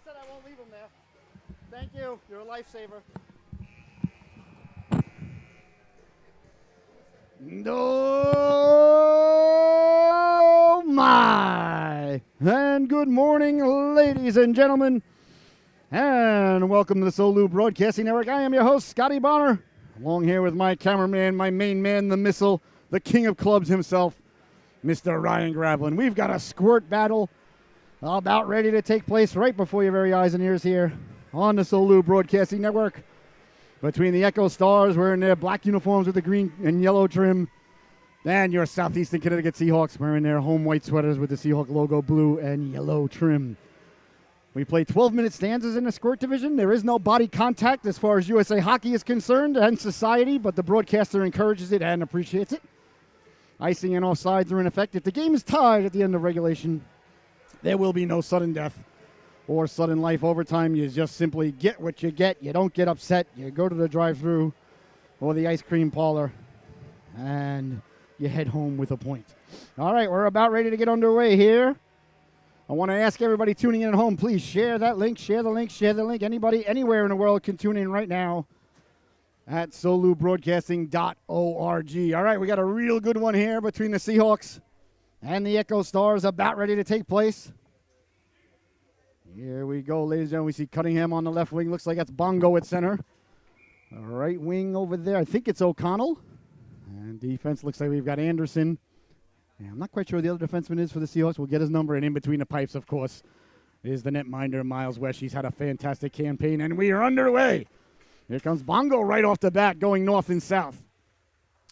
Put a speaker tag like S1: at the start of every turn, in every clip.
S1: said I won't leave them there. Thank you. You're a lifesaver. Oh, my. And good morning, ladies and gentlemen. And welcome to the Solu Broadcasting Network. I am your host, Scotty Bonner. Along here with my cameraman, my main man, the missile, the king of clubs himself, Mr. Ryan Gravelin. We've got a squirt battle about ready to take place right before your very eyes and ears here on the Solu Broadcasting Network. Between the Echo Stars wearing their black uniforms with the green and yellow trim, and your Southeastern Connecticut Seahawks wearing their home white sweaters with the Seahawk logo blue and yellow trim. We play 12-minute stanzas in the Squirt division. There is no body contact as far as USA Hockey is concerned and society, but the broadcaster encourages it and appreciates it. Icing and offsides are in effect. If the game is tied at the end of regulation, there will be no sudden death or sudden life overtime. You just simply get what you get. You don't get upset. You go to the drive-thru or the ice cream parlor, and you head home with a point. All right, we're about ready to get underway here. I want to ask everybody tuning in at home, please share that link, share the link, share the link. Anybody anywhere in the world can tune in right now at solubroadcasting.org. All right, we got a real good one here between the Seahawks and the Echo Stars about ready to take place. Here we go, ladies and gentlemen. We see Cunningham on the left wing. Looks like that's Bongo at center. The right wing over there, I think it's O'Connell. And defense looks like we've got Anderson. And I'm not quite sure who the other defenseman is for the Seahawks. We'll get his number. And in between the pipes, of course, is the netminder, Miles West. He's had a fantastic campaign, and we are underway. Here comes Bongo right off the bat, going north and south.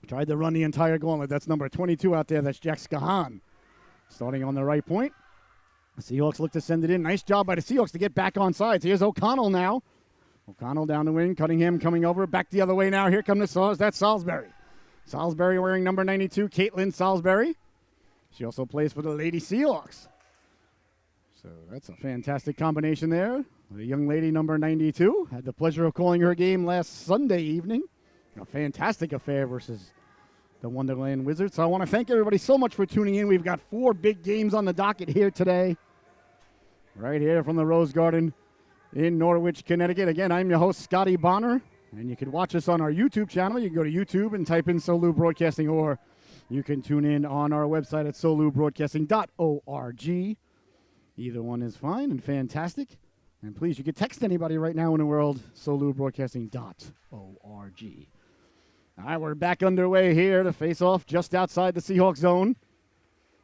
S1: Tried to run the entire gauntlet. That's number 22 out there. That's Jack Skahan. Starting on the right point. The Seahawks look to send it in. Nice job by the Seahawks to get back on sides. Here's O'Connell now. O'Connell down the wing. Cunningham coming over. Back the other way now. Here come the Stars. That's Salisbury. Salisbury wearing number 92, Caitlin Salisbury. She also plays for the Lady Seahawks. So that's a fantastic combination there. The young lady, number 92, had the pleasure of calling her game last Sunday evening. A fantastic affair versus the Wonderland Wizards. So I want to thank everybody so much for tuning in. We've got 4 big games on the docket here today. Right here from the Rose Garden in Norwich, Connecticut. Again, I'm your host, Scotty Bonner. And you can watch us on our YouTube channel. You can go to YouTube and type in Solu Broadcasting, or you can tune in on our website at solubroadcasting.org. Either one is fine and fantastic. And please, you can text anybody right now in the world, solubroadcasting.org. All right, we're back underway here to face off just outside the Seahawks zone.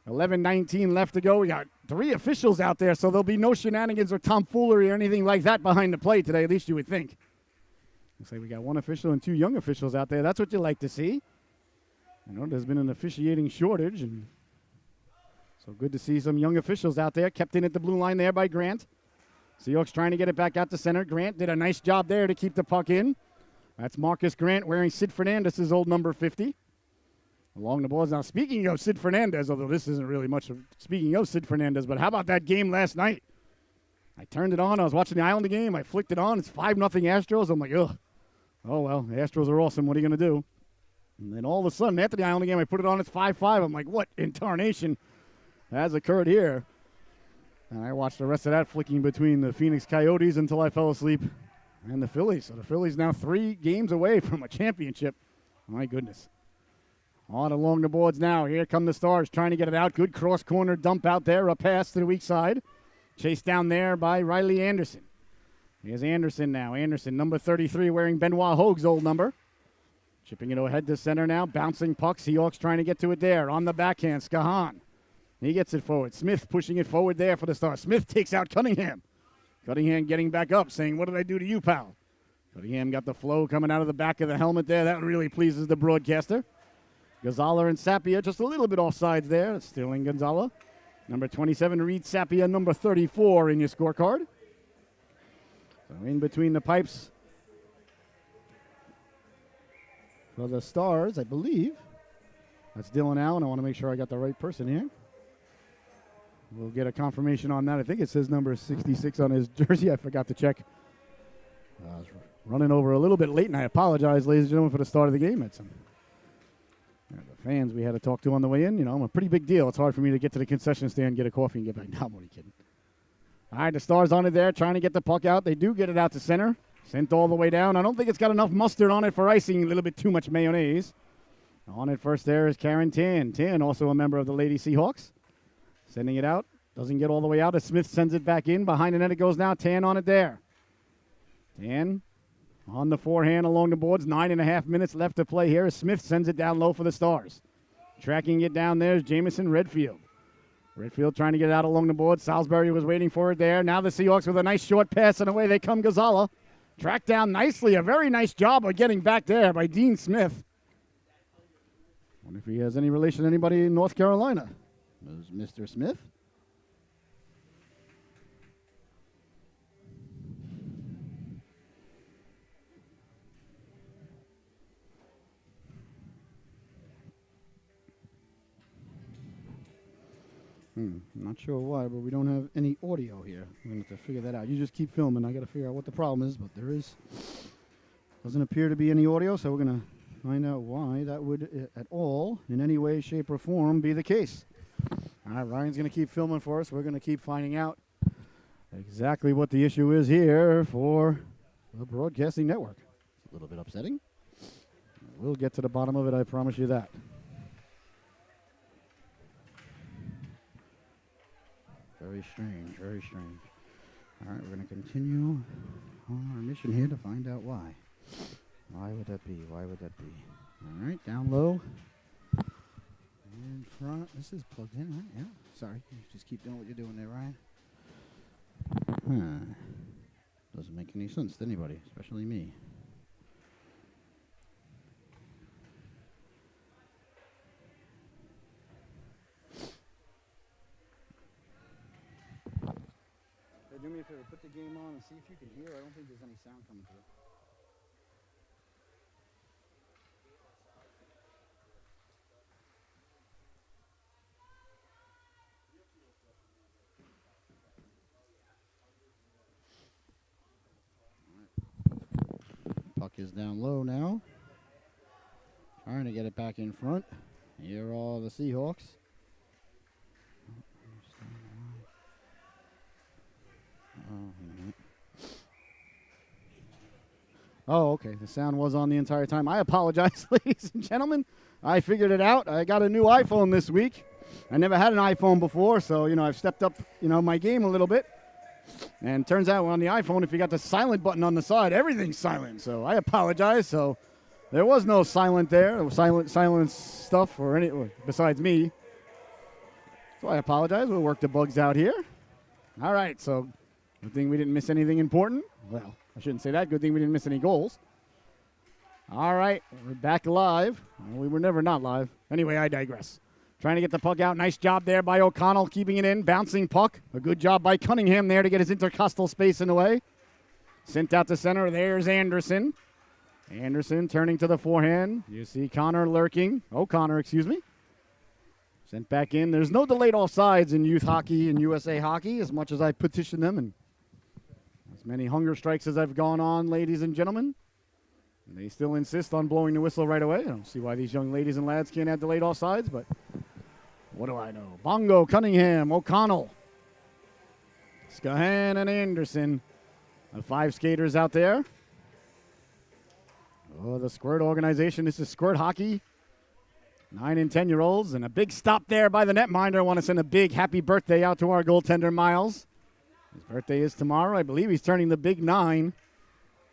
S1: 11:19 left to go. We got 3 officials out there, so there'll be no shenanigans or tomfoolery or anything like that behind the play today, at least you would think. Looks like we got 1 official and 2 young officials out there. That's what you like to see. You know, there's been an officiating shortage, and so good to see some young officials out there. Kept in at the blue line there by Grant. Seahawks trying to get it back out to center. Grant did a nice job there to keep the puck in. That's Marcus Grant wearing Sid Fernandez's old number 50. Along the boards. Now, speaking of Sid Fernandez, although this isn't really much of speaking of Sid Fernandez, but how about that game last night? I turned it on. I was watching the Islander game. I flicked it on. It's 5-0 Astros. I'm like, ugh. Oh, well, the Astros are awesome. What are you going to do? And then all of a sudden, after the Islander game, I put it on. It's 5-5. I'm like, what in tarnation has occurred here? And I watched the rest of that flicking between the Phoenix Coyotes until I fell asleep and the Phillies. So the Phillies now 3 games away from a championship. My goodness. On along the boards now. Here come the Stars trying to get it out. Good cross-corner dump out there. A pass to the weak side. Chased down there by Riley Anderson. Here's Anderson now. Anderson, number 33, wearing Benoit Hogue's old number. Chipping it ahead to center now. Bouncing puck. Seahawks trying to get to it there. On the backhand, Skahan. He gets it forward. Smith pushing it forward there for the Stars. Smith takes out Cunningham. Cunningham getting back up, saying, what did I do to you, pal? Cunningham got the flow coming out of the back of the helmet there. That really pleases the broadcaster. Gonzala and Sapia just a little bit offsides there. Stealing Gonzala. Number 27, Reed Sapia, number 34 in your scorecard. So in between the pipes for the Stars, I believe. That's Dylan Allen. I want to make sure I got the right person here. We'll get a confirmation on that. I think it says number 66 on his jersey. I forgot to check. I was running over a little bit late, and I apologize, ladies and gentlemen, for the start of the game. It's the fans we had to talk to on the way in. You know, I'm a pretty big deal. It's hard for me to get to the concession stand, get a coffee, and get back. No, I'm only kidding. All right, the Stars on it there, trying to get the puck out. They do get it out to center. Sent all the way down. I don't think it's got enough mustard on it for icing. A little bit too much mayonnaise. On it first there is Karen Tan. Tan, also a member of the Lady Seahawks. Sending it out. Doesn't get all the way out as Smith sends it back in. Behind the net it goes now. Tan on it there. Tan on the forehand along the boards. 9.5 minutes left to play here as Smith sends it down low for the Stars. Tracking it down there is Jamison Redfield. Redfield trying to get it out along the board. Salisbury was waiting for it there. Now the Seahawks with a nice short pass, and away they come. Gonzala. Tracked down nicely. A very nice job of getting back there by Dean Smith. Wonder if he has any relation to anybody in North Carolina. There's Mr. Smith. Not sure why, but we don't have any audio here. We're going to have to figure that out. You just keep filming. I got to figure out what the problem is, but there is. Doesn't appear to be any audio, so we're going to find out why that would at all, in any way, shape, or form, be the case. All right, Ryan's going to keep filming for us. We're going to keep finding out exactly what the issue is here for the broadcasting network. It's a little bit upsetting. We'll get to the bottom of it, I promise you that. Very strange, very strange. All right, we're going to continue on our mission here to find out why. Why would that be? Why would that be? All right, down low. In front. This is plugged in, right? Yeah. Sorry. You just keep doing what you're doing there, Ryan. Doesn't make any sense to anybody, especially me. Do me a favor, put the game on and see if you can hear. I don't think there's any sound coming through. Puck is down low now. Trying to get it back in front. Here are the Seahawks. Oh, okay. The sound was on the entire time. I apologize, ladies and gentlemen. I figured it out. I got a new iPhone this week. I never had an iPhone before, so, I've stepped up, my game a little bit. And turns out on the iPhone, if you got the silent button on the side, everything's silent. So I apologize. So there was no silent there, silent stuff or besides me. So I apologize. We'll work the bugs out here. All right, so good thing we didn't miss anything important. Well, I shouldn't say that. Good thing we didn't miss any goals. All right, we're back live. Well, we were never not live. Anyway, I digress. Trying to get the puck out. Nice job there by O'Connell, keeping it in. Bouncing puck. A good job by Cunningham there to get his intercostal space in the way. Sent out to center. There's Anderson. Anderson turning to the forehand. You see O'Connor lurking. Sent back in. There's no delayed offsides in youth hockey and USA hockey, as much as I petition them and as many hunger strikes as I've gone on, ladies and gentlemen. And they still insist on blowing the whistle right away. I don't see why these young ladies and lads can't have delayed offsides, but what do I know? Bongo, Cunningham, O'Connell, Scahan, and Anderson. The 5 skaters out there. Oh, the Squirt organization. This is Squirt hockey. 9 and 10-year-olds, and a big stop there by the netminder. I want to send a big happy birthday out to our goaltender, Miles. His birthday is tomorrow. I believe he's turning the big 9.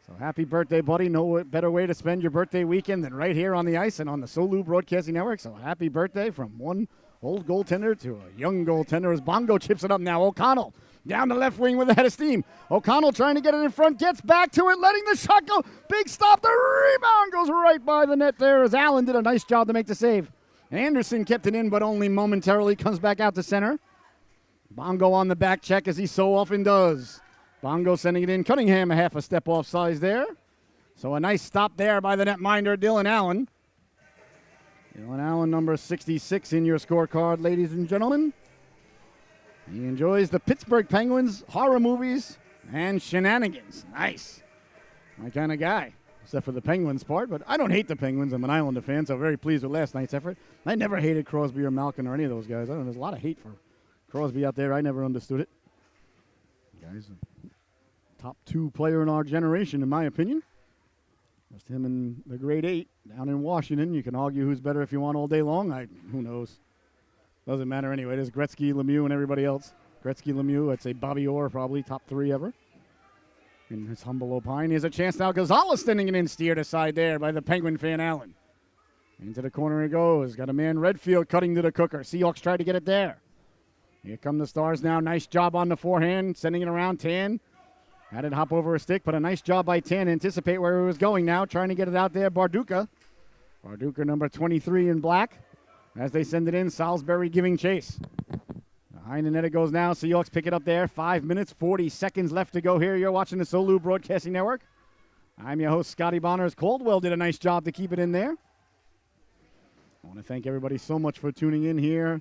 S1: So happy birthday, buddy. No better way to spend your birthday weekend than right here on the ice and on the Solu Broadcasting Network. So happy birthday from one old goaltender to a young goaltender as Bongo chips it up now. O'Connell down the left wing with a head of steam. O'Connell trying to get it in front, gets back to it, letting the shot go. Big stop. The rebound goes right by the net there as Allen did a nice job to make the save. Anderson kept it in, but only momentarily. Comes back out to center. Bongo on the back check, as he so often does. Bongo sending it in. Cunningham a half a step off size there. So a nice stop there by the netminder, Dylan Allen. Dylan Allen, number 66 in your scorecard, ladies and gentlemen. He enjoys the Pittsburgh Penguins, horror movies, and shenanigans. Nice. My kind of guy, except for the Penguins part. But I don't hate the Penguins. I'm an Islander fan, so very pleased with last night's effort. I never hated Crosby or Malkin or any of those guys. I don't know, there's a lot of hate for Crosby out there. I never understood it. He's a top 2 player in our generation, in my opinion. Just him in the grade 8 down in Washington. You can argue who's better if you want all day long. Who knows? Doesn't matter anyway. There's Gretzky, Lemieux, and everybody else. Gretzky, Lemieux, I'd say Bobby Orr probably top 3 ever. In his humble opine, he has a chance now. Gonzalez standing it in, steered aside there by the Penguin fan Allen. Into the corner he goes. Got a man Redfield cutting to the cooker. Seahawks try to get it there. Here come the Stars now. Nice job on the forehand, sending it around. Tan had it hop over a stick, but a nice job by Tan. Anticipate where he was going now, trying to get it out there. Barduka, number 23 in black. As they send it in, Salisbury giving chase. Behind the net it goes now. Seahawks pick it up there. 5 minutes, 40 seconds left to go here. You're watching the Solu Broadcasting Network. I'm your host, Scotty Bonners. Caldwell did a nice job to keep it in there. I want to thank everybody so much for tuning in here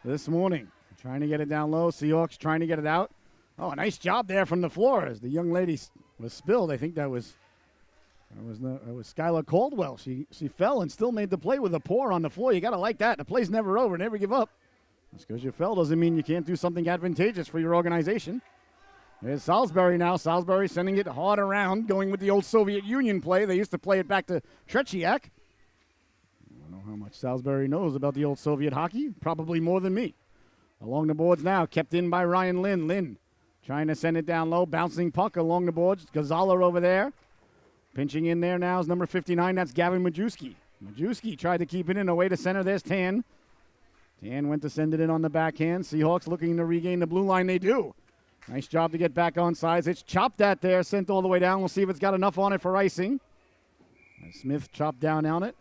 S1: this morning. Trying to get it down low. Seahawks trying to get it out. Oh, a nice job there from the floor as the young lady was spilled. I think that was Skylar Caldwell. She fell and still made the play with a pour on the floor. You got to like that. The play's never over. Never give up. Just because you fell doesn't mean you can't do something advantageous for your organization. There's Salisbury now. Salisbury sending it hard around, going with the old Soviet Union play. They used to play it back to Tretiak. I don't know how much Salisbury knows about the old Soviet hockey. Probably more than me. Along the boards now, kept in by Ryan Lynn. Lynn trying to send it down low, bouncing puck along the boards. Gonzala over there. Pinching in there now is number 59. That's Gavin Majewski. Majewski tried to keep it in away to center. There's Tan. Tan went to send it in on the backhand. Seahawks looking to regain the blue line. They do. Nice job to get back on sides. It's chopped at there, sent all the way down. We'll see if it's got enough on it for icing. And Smith chopped down on it.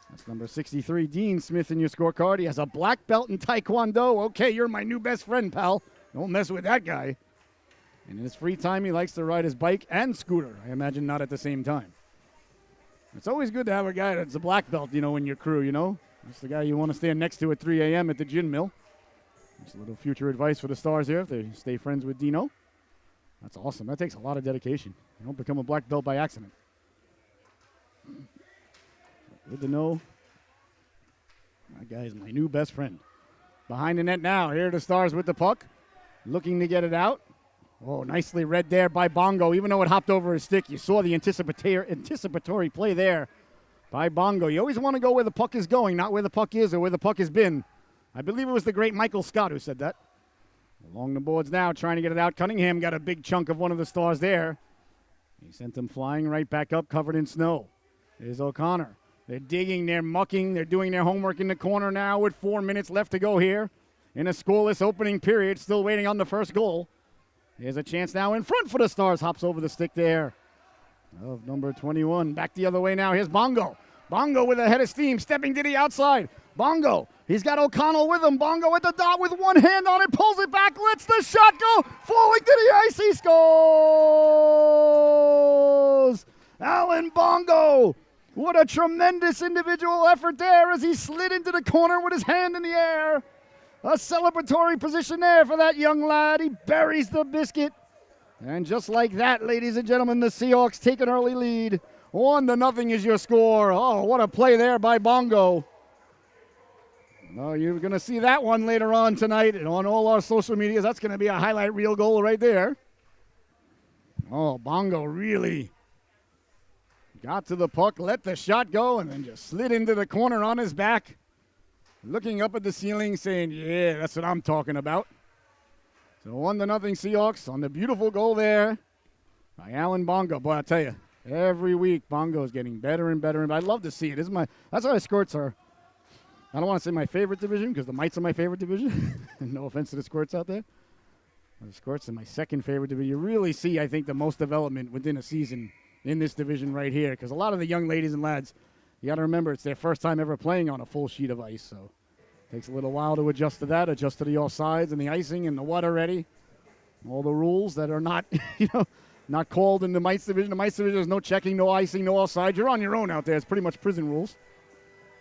S1: That's number 63, Dean Smith, in your scorecard. He has a black belt in Taekwondo. Okay, you're my new best friend, pal. Don't mess with that guy. And in his free time, he likes to ride his bike and scooter. I imagine not at the same time. It's always good to have a guy that's a black belt, in your crew, That's the guy you want to stand next to at 3 a.m. at the gin mill. Just a little future advice for the Stars here if they stay friends with Dino. That's awesome. That takes a lot of dedication. You don't become a black belt by accident. Good to know. That guy is my new best friend. Behind the net now. Here are the Stars with the puck. Looking to get it out. Oh, nicely read there by Bongo. Even though it hopped over his stick, you saw the anticipatory play there by Bongo. You always want to go where the puck is going, not where the puck is or where the puck has been. I believe it was the great Michael Scott who said that. Along the boards now, trying to get it out. Cunningham got a big chunk of one of the Stars there. He sent them flying right back up, covered in snow. There's O'Connor. They're digging, they're mucking, they're doing their homework in the corner now with 4 minutes left to go here in a scoreless opening period, still waiting on the first goal. Here's a chance now in front for the Stars. Hops over the stick there of number 21. Back the other way now. Here's Bongo. Bongo with a head of steam, stepping to the outside. Bongo, he's got O'Connell with him. Bongo at the dot with one hand on it, pulls it back, lets the shot go, falling to the ice, he scores! Alan Bongo, what a tremendous individual effort there as he slid into the corner with his hand in the air. A celebratory position there for that young lad. He buries the biscuit. And just like that, ladies and gentlemen, the Seahawks take an early lead. 1-0 is your score. Oh, what a play there by Bongo. Oh, you're going to see that one later on tonight and on all our social medias. That's going to be a highlight reel goal right there. Oh, Bongo really got to the puck, let the shot go, and then just slid into the corner on his back, looking up at the ceiling saying, yeah, that's what I'm talking about. So 1-0 Seahawks on the beautiful goal there by Alan Bongo. Boy, I tell you, every week Bongo is getting better and better. And I'd love to see it. That's why Squirts are, I don't want to say my favorite division because the Mites are my favorite division. No offense to the Squirts out there. The Squirts are my second favorite division. You really see, I think, the most development within a season in this division right here, because a lot of the young ladies and lads, you got to remember it's their first time ever playing on a full sheet of ice, so it takes a little while to adjust to that, adjust to the offsides and the icing and the water ready, all the rules that are not, not called in the Mites division. The Mites division, there's no checking, no icing, no offsides. You're on your own out there. It's pretty much prison rules.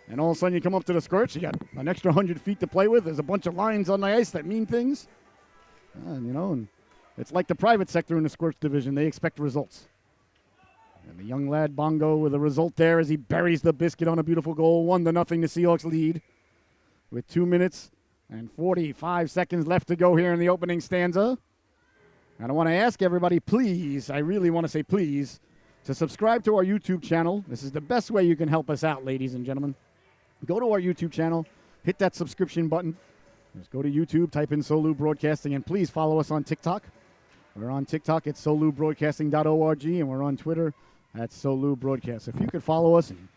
S1: And all of a sudden you come up to the Squirts, you got an extra 100 feet to play with. There's a bunch of lines on the ice that mean things. And it's like the private sector in the Squirts division. They expect results. And the young lad Bongo with a result there as he buries the biscuit on a beautiful goal. 1-0, the Seahawks lead with 2 minutes and 45 seconds left to go here in the opening stanza. And I want to ask everybody, please, I really want to say please, to subscribe to our YouTube channel. This is the best way you can help us out, ladies and gentlemen. Go to our YouTube channel, hit that subscription button. Just go to YouTube, type in Solu Broadcasting, and please follow us on TikTok. We're on TikTok at solubroadcasting.org, and we're on Twitter at Solu Broadcast. If you could follow us and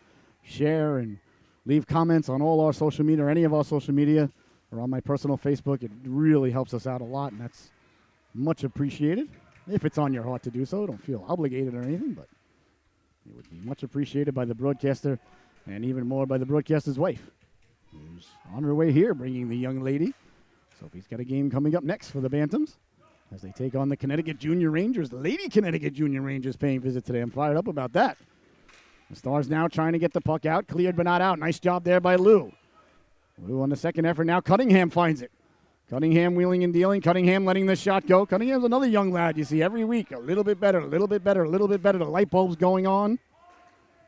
S1: share and leave comments on all our social media or any of our social media or on my personal Facebook, it really helps us out a lot, and that's much appreciated. If it's on your heart to do so, don't feel obligated or anything, but it would be much appreciated by the broadcaster and even more by the broadcaster's wife, who's on her way here bringing the young lady. Sophie's got a game coming up next for the Bantams as they take on the Connecticut Junior Rangers. The Lady Connecticut Junior Rangers paying visit today. I'm fired up about that. The Stars now trying to get the puck out. Cleared but not out. Nice job there by Lou. Lou on the second effort now. Cunningham finds it. Cunningham wheeling and dealing. Cunningham letting the shot go. Cunningham's another young lad you see every week. A little bit better, a little bit better, a little bit better. The light bulb's going on.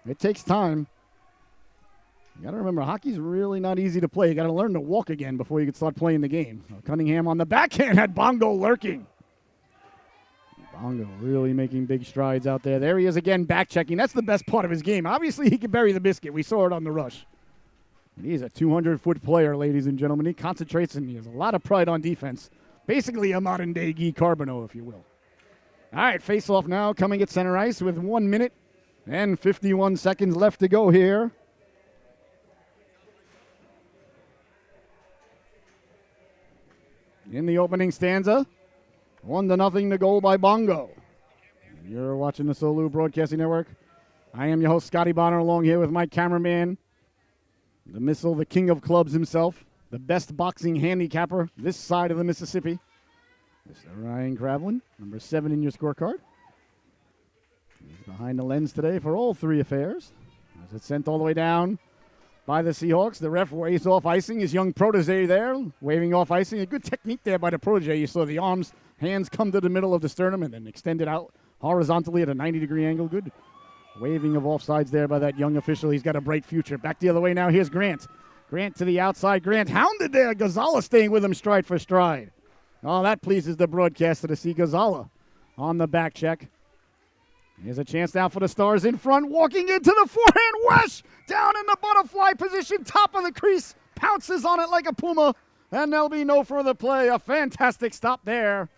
S1: It takes time. You got to remember, hockey's really not easy to play. You got to learn to walk again before you can start playing the game. So Cunningham on the backhand had Bongo lurking. Bongo really making big strides out there. There he is again, back checking. That's the best part of his game. Obviously, he can bury the biscuit. We saw it on the rush. And he's a 200-foot player, ladies and gentlemen. He concentrates and he has a lot of pride on defense. Basically a modern-day Guy Carbonneau, if you will. All right, face-off now coming at center ice with 1 minute and 51 seconds left to go here. In the opening stanza, 1-0 to goal by Bongo. You're watching the Solu Broadcasting Network. I am your host, Scotty Bonner, along here with my cameraman, the missile, the king of clubs himself, the best boxing handicapper this side of the Mississippi, Mr. Ryan Cravlin, number 7 in your scorecard. He's behind the lens today for all three affairs. As it's sent all the way down by the Seahawks. The ref waves off icing. His young protege there, waving off icing. A good technique there by the protege. You saw the arms, hands come to the middle of the sternum and then extend it out horizontally at a 90-degree angle. Good waving of offsides there by that young official. He's got a bright future. Back the other way now. Here's Grant. Grant to the outside. Grant hounded there. Gonzalez staying with him stride for stride. Oh, that pleases the broadcaster to see Gonzalez on the back check. Here's a chance now for the Stars in front. Walking into the forehand. Wesh down in the butterfly position. Top of the crease. Pounces on it like a puma. And there'll be no further play. A fantastic stop there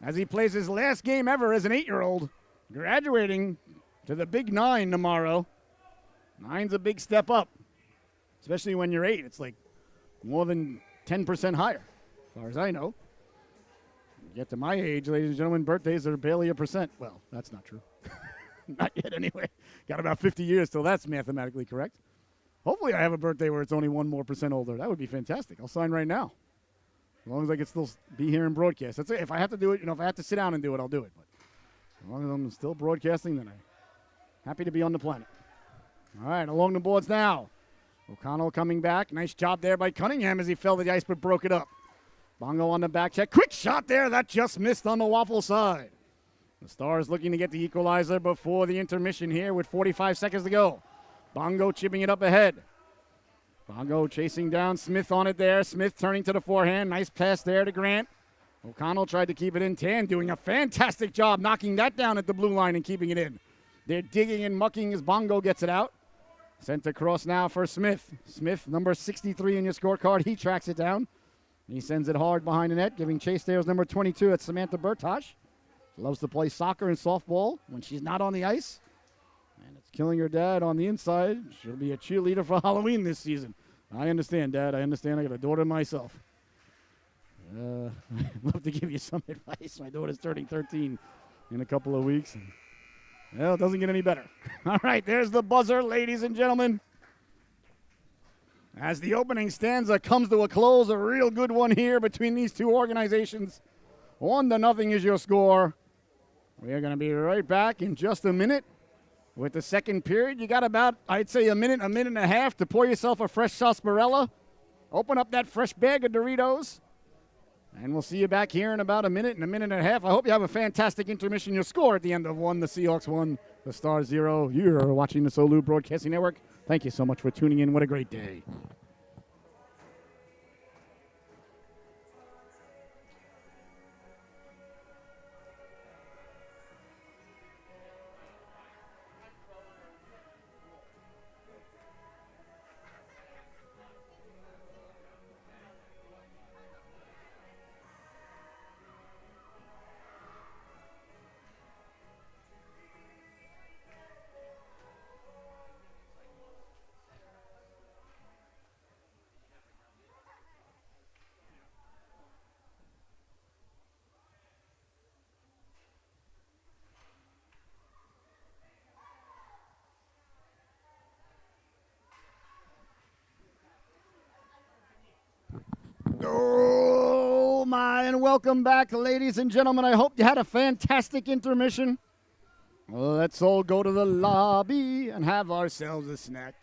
S1: as he plays his last game ever as an 8-year-old. Graduating to the big 9 tomorrow. 9's a big step up. Especially when you're 8. It's like more than 10% higher, as far as I know. Get to my age, ladies and gentlemen, birthdays are barely a percent. Well, that's not true. Not yet anyway. Got about 50 years till that's mathematically correct. Hopefully I have a birthday where it's only 1% more older. That would be fantastic. I'll sign right now. As long as I can still be here and broadcast. That's it. If I have to do it, if I have to sit down and do it, I'll do it. But as long as I'm still broadcasting, then I'm happy to be on the planet. All right, along the boards now. O'Connell coming back. Nice job there by Cunningham as he fell to the ice but broke it up. Bongo on the back check. Quick shot there. That just missed on the waffle side. The Stars looking to get the equalizer before the intermission here with 45 seconds to go. Bongo chipping it up ahead. Bongo chasing down Smith on it there. Smith turning to the forehand. Nice pass there to Grant. O'Connell tried to keep it in. Tan doing a fantastic job knocking that down at the blue line and keeping it in. They're digging and mucking as Bongo gets it out. Sent across now for Smith. Smith, number 63 in your scorecard. He tracks it down. He sends it hard behind the net, giving chase there is number 22. It's Samantha Bertosh. Loves to play soccer and softball when she's not on the ice. And it's killing her dad on the inside. She'll be a cheerleader for Halloween this season. I understand, Dad. I understand. I got a daughter myself. I'd love to give you some advice. My daughter's turning 13 in a couple of weeks. Well, it doesn't get any better. All right, there's the buzzer, ladies and gentlemen. As the opening stanza comes to a close, a real good one here between these two organizations. 1-0 is your score. We are going to be right back in just a minute with the second period. You got about, I'd say, a minute and a half to pour yourself a fresh sarsaparilla. Open up that fresh bag of Doritos. And we'll see you back here in about a minute and a half. I hope you have a fantastic intermission. Your score at the end of 1, the Seahawks 1, the Stars 0. You're watching the Solu Broadcasting Network. Thank you so much for tuning in. What a great day. Oh, my, and welcome back, ladies and gentlemen. I hope you had a fantastic intermission. Well, let's all go to the lobby and have ourselves a snack.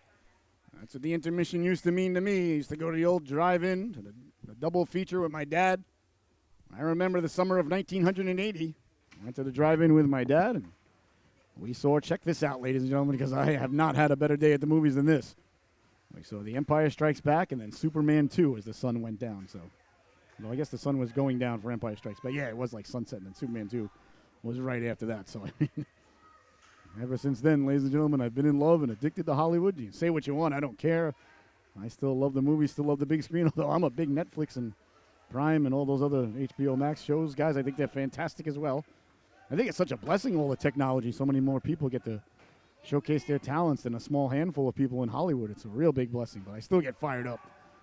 S1: That's what the intermission used to mean to me. I used to go to the old drive-in, to the double feature with my dad. I remember the summer of 1980. I went to the drive-in with my dad, and we saw, check this out, ladies and gentlemen, because I have not had a better day at the movies than this. We saw The Empire Strikes Back and then Superman 2 as the sun went down. So, well, I guess the sun was going down for Empire Strikes Back. Yeah, it was like sunset, and then Superman 2 was right after that. So, I mean, ever since then, ladies and gentlemen, I've been in love and addicted to Hollywood. You can say what you want. I don't care. I still love the movies, still love the big screen, although I'm a big Netflix and Prime and all those other HBO Max shows. Guys, I think they're fantastic as well. I think it's such a blessing, all the technology. So many more people get to showcase their talents than a small handful of people in Hollywood. It's a real big blessing, but I still get fired up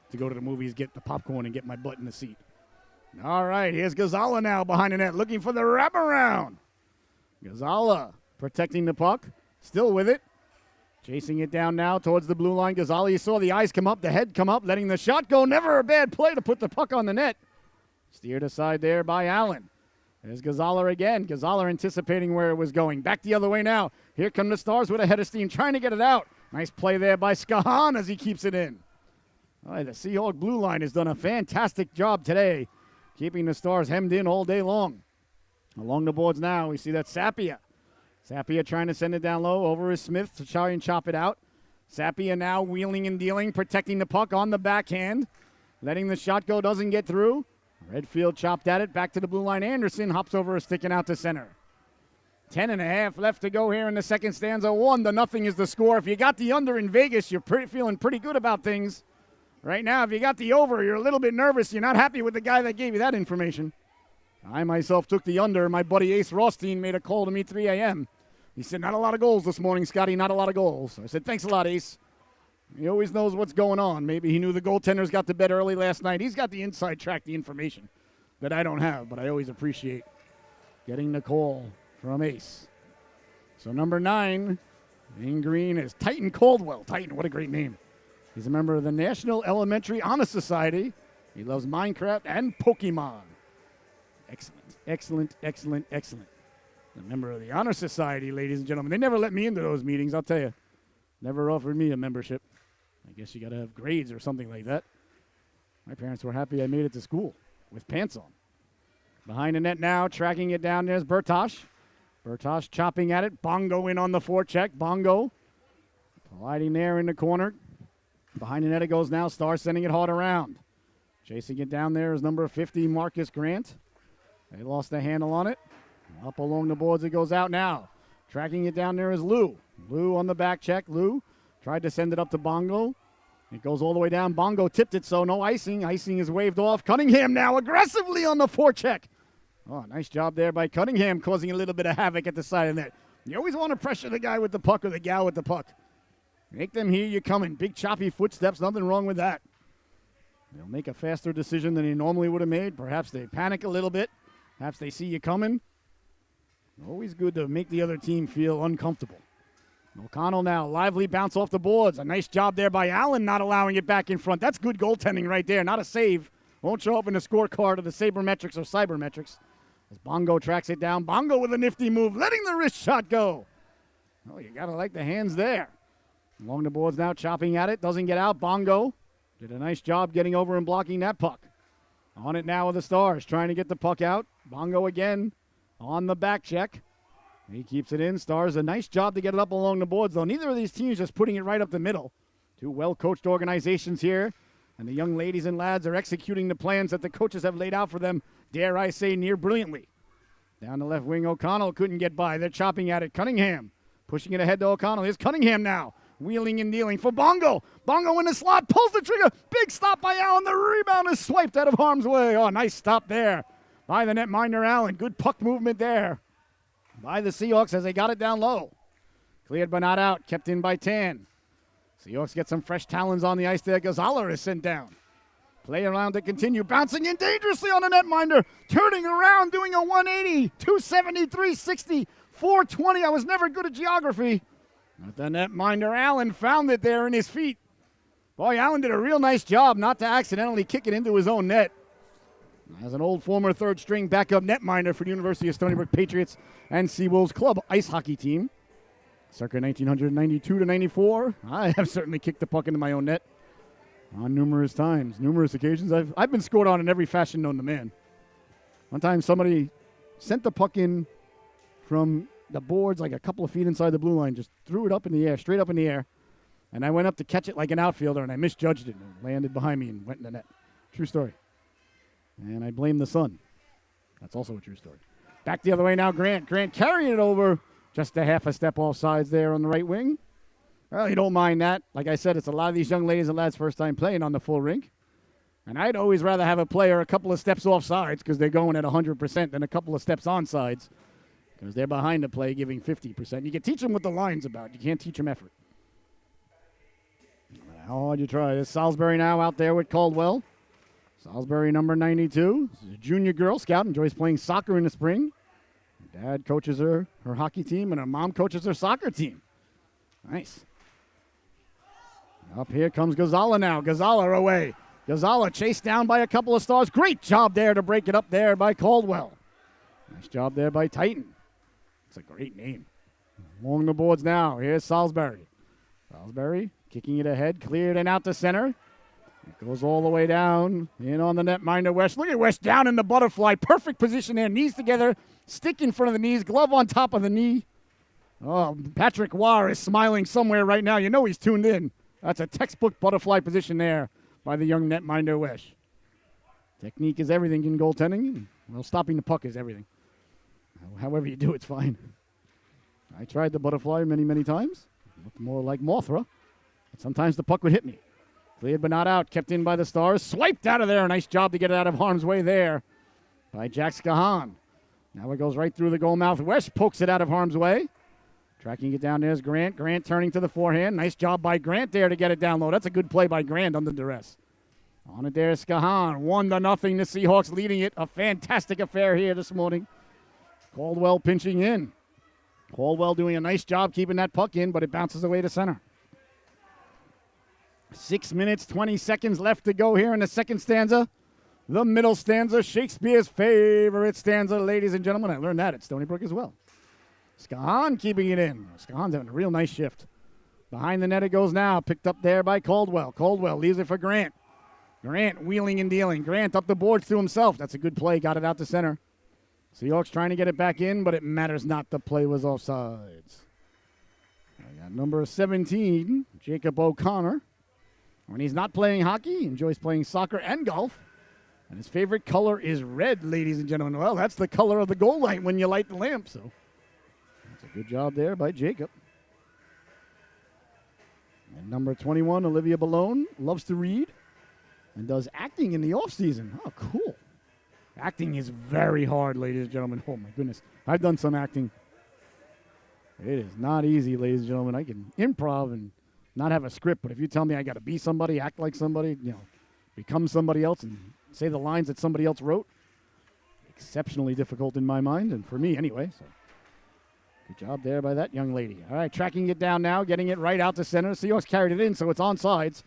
S1: to go to the movies, get the popcorn, and get my butt in the seat. All right, here's Gonzalez now behind the net, looking for the wraparound. Gonzalez protecting the puck, still with it. Chasing it down now towards the blue line. Gonzalez, you saw the eyes come up, the head come up, letting the shot go. Never a bad play to put the puck on the net. Steered aside there by Allen. There's Gonzalez again. Gonzalez anticipating where it was going. Back the other way now. Here come the Stars with a head of steam, trying to get it out. Nice play there by Skahan as he keeps it in. All right, the Seahawk blue line has done a fantastic job today, keeping the Stars hemmed in all day long. Along the boards now, we see that Sapia. Sapia trying to send it down low over his Smith to try and chop it out. Sapia now wheeling and dealing, protecting the puck on the backhand. Letting the shot go, doesn't get through. Redfield chopped at it, back to the blue line. Anderson hops over, sticking out to center. 10.5 left to go here in the second stanza. 1-0 is the score. If you got the under in Vegas, you're feeling pretty good about things. Right now, if you got the over, you're a little bit nervous. You're not happy with the guy that gave you that information. I myself took the under. My buddy Ace Rothstein made a call to me 3 a.m. He said, not a lot of goals this morning, Scotty, not a lot of goals. I said, thanks a lot, Ace. He always knows what's going on. Maybe he knew the goaltenders got to bed early last night. He's got the inside track, the information that I don't have, but I always appreciate getting the call from Ace. So number 9 in green is Titan Caldwell. Titan, what a great name. He's a member of the National Elementary Honor Society. He loves Minecraft and Pokemon. Excellent, excellent, excellent, excellent. A member of the Honor Society, ladies and gentlemen. They never let me into those meetings, I'll tell you. Never offered me a membership. I guess you got to have grades or something like that. My parents were happy I made it to school with pants on. Behind the net now, tracking it down, there's Bertosh. Bertosh chopping at it. Bongo in on the forecheck. Bongo gliding there in the corner. Behind the net it goes now. Star sending it hard around. Chasing it down there is number 50, Marcus Grant. They lost the handle on it. Up along the boards it goes out now. Tracking it down there is Lou. Lou on the back check. Lou tried to send it up to Bongo. It goes all the way down. Bongo tipped it, so no icing. Icing is waved off. Cunningham now aggressively on the forecheck. Oh, nice job there by Cunningham, causing a little bit of havoc at the side of the net. You always want to pressure the guy with the puck or the gal with the puck. Make them hear you coming. Big choppy footsteps, nothing wrong with that. They'll make a faster decision than they normally would have made. Perhaps they panic a little bit. Perhaps they see you coming. Always good to make the other team feel uncomfortable. O'Connell now, lively bounce off the boards. A nice job there by Allen, not allowing it back in front. That's good goaltending right there, not a save. Won't show up in the scorecard of the Sabermetrics or Cybermetrics. As Bongo tracks it down. Bongo with a nifty move, letting the wrist shot go. Oh, you got to like the hands there. Along the boards now, chopping at it. Doesn't get out. Bongo did a nice job getting over and blocking that puck. On it now with the Stars, trying to get the puck out. Bongo again on the back check. He keeps it in. Stars, a nice job to get it up along the boards, though. Neither of these teams just putting it right up the middle. Two well-coached organizations here. And the young ladies and lads are executing the plans that the coaches have laid out for them, dare I say, near brilliantly. Down the left wing, O'Connell couldn't get by. They're chopping at it. Cunningham pushing it ahead to O'Connell. Here's Cunningham now. Wheeling and dealing for Bongo. Bongo in the slot. Pulls the trigger. Big stop by Allen. The rebound is swiped out of harm's way. Oh, nice stop there by the netminder Allen. Good puck movement there by the Seahawks as they got it down low. Cleared but not out. Kept in by Tan. Seahawks get some fresh talons on the ice there. Gonzalez is sent down. Play around to continue. Bouncing in dangerously on the netminder. Turning around, doing a 180. 270, 360, 420. I was never good at geography. But the netminder Allen found it there in his feet. Boy, Allen did a real nice job not to accidentally kick it into his own net. As an old former third-string backup netminder for the University of Stony Brook Patriots and Seawolves Club ice hockey team, circa 1992 to 94, I have certainly kicked the puck into my own net on numerous occasions. I've been scored on in every fashion known to man. One time somebody sent the puck in from the boards like a couple of feet inside the blue line, just threw it up in the air, straight up in the air. And I went up to catch it like an outfielder, and I misjudged it and it landed behind me and went in the net. True story. And I blame the sun. That's also a true story. Back the other way now, Grant. Grant carrying it over just a half a step off sides there on the right wing. Well, you don't mind that. Like I said, it's a lot of these young ladies and lads' first time playing on the full rink. And I'd always rather have a player a couple of steps off sides because they're going at 100% than a couple of steps on sides because they're behind the play giving 50%. You can teach them what the line's about. You can't teach them effort. How hard you try. There's Salisbury now out there with Caldwell. Salisbury, number 92. She's a junior Girl Scout. Enjoys playing soccer in the spring. Her dad coaches her hockey team, and her mom coaches her soccer team. Nice. Up here comes Gonzala now. Gonzala away. Gonzala chased down by a couple of stars. Great job there to break it up there by Caldwell. Nice job there by Titan. It's a great name. Along the boards now. Here's Salisbury. Salisbury kicking it ahead, cleared and out to center. It goes all the way down, in on the netminder West. Look at West down in the butterfly. Perfect position there, knees together, stick in front of the knees, glove on top of the knee. Oh, Patrick Warr is smiling somewhere right now. You know he's tuned in. That's a textbook butterfly position there by the young netminder West. Technique is everything in goaltending. Well, stopping the puck is everything. However you do, it's fine. I tried the butterfly many, many times. It looked more like Mothra. But sometimes the puck would hit me. Cleared but not out. Kept in by the Stars. Swiped out of there. Nice job to get it out of harm's way there by Jack Skahan. Now it goes right through the goal mouth. West pokes it out of harm's way. Tracking it down there's Grant. Grant turning to the forehand. Nice job by Grant there to get it down low. That's a good play by Grant under duress. On it there is Skahan. 1-0. The Seahawks leading it. A fantastic affair here this morning. Caldwell pinching in. Caldwell doing a nice job keeping that puck in, but it bounces away to center. 6 minutes, 20 seconds left to go here in the second stanza. The middle stanza, Shakespeare's favorite stanza, ladies and gentlemen. I learned that at Stony Brook as well. Skahan keeping it in. Skahan's having a real nice shift. Behind the net it goes now. Picked up there by Caldwell. Caldwell leaves it for Grant. Grant wheeling and dealing. Grant up the boards to himself. That's a good play. Got it out to center. Seahawks trying to get it back in, but it matters not. The play was offsides. I got number 17, Jacob O'Connor. When he's not playing hockey, he enjoys playing soccer and golf. And his favorite color is red, ladies and gentlemen. Well, that's the color of the goal light when you light the lamp. So that's a good job there by Jacob. And number 21, Olivia Ballone, loves to read and does acting in the offseason. Oh, cool. Acting is very hard, ladies and gentlemen. Oh, my goodness. I've done some acting. It is not easy, ladies and gentlemen. I can improv and not have a script, but if you tell me I got to be somebody, act like somebody, become somebody else and say the lines that somebody else wrote, exceptionally difficult in my mind, and for me anyway. So good job there by that young lady. All right, tracking it down now, getting it right out to center. Seahawks carried it in, so it's on sides.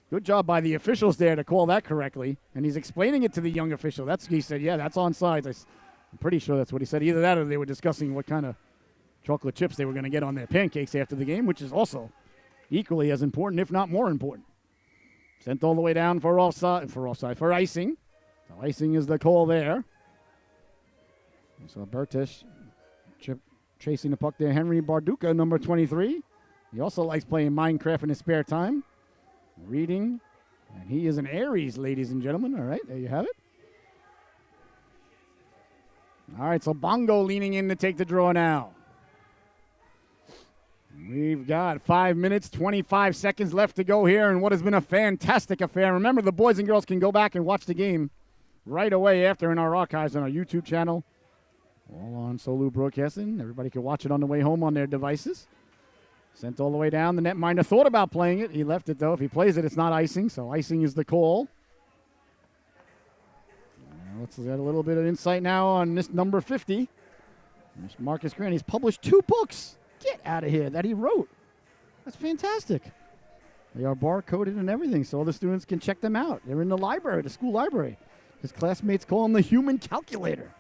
S1: Good job by the officials there to call that correctly, and he's explaining it to the young official. He said, yeah, that's on sides. I'm pretty sure that's what he said. Either that or they were discussing what kind of chocolate chips they were going to get on their pancakes after the game, which is also equally as important, if not more important. Sent all the way down for icing. So icing is the call there. So Bertish chasing the puck there. Henry Barduca, number 23. He also likes playing Minecraft in his spare time. Reading. And he is an Aries, ladies and gentlemen. All right, there you have it. All right, so Bongo leaning in to take the draw now. We've got 5 minutes, 25 seconds left to go here in what has been a fantastic affair. Remember, the boys and girls can go back and watch the game right away after in our archives on our YouTube channel. All on Solu Broadcasting. Everybody can watch it on the way home on their devices. Sent all the way down. The netminder thought about playing it. He left it, though. If he plays it, it's not icing, so icing is the call. Let's get a little bit of insight now on this number 50. Mr. Marcus Grant. He's published 2 books. Get out of here that he wrote. That's fantastic. They are barcoded and everything, so all the students can check them out. They're in the library, the school library. His classmates call him the human calculator.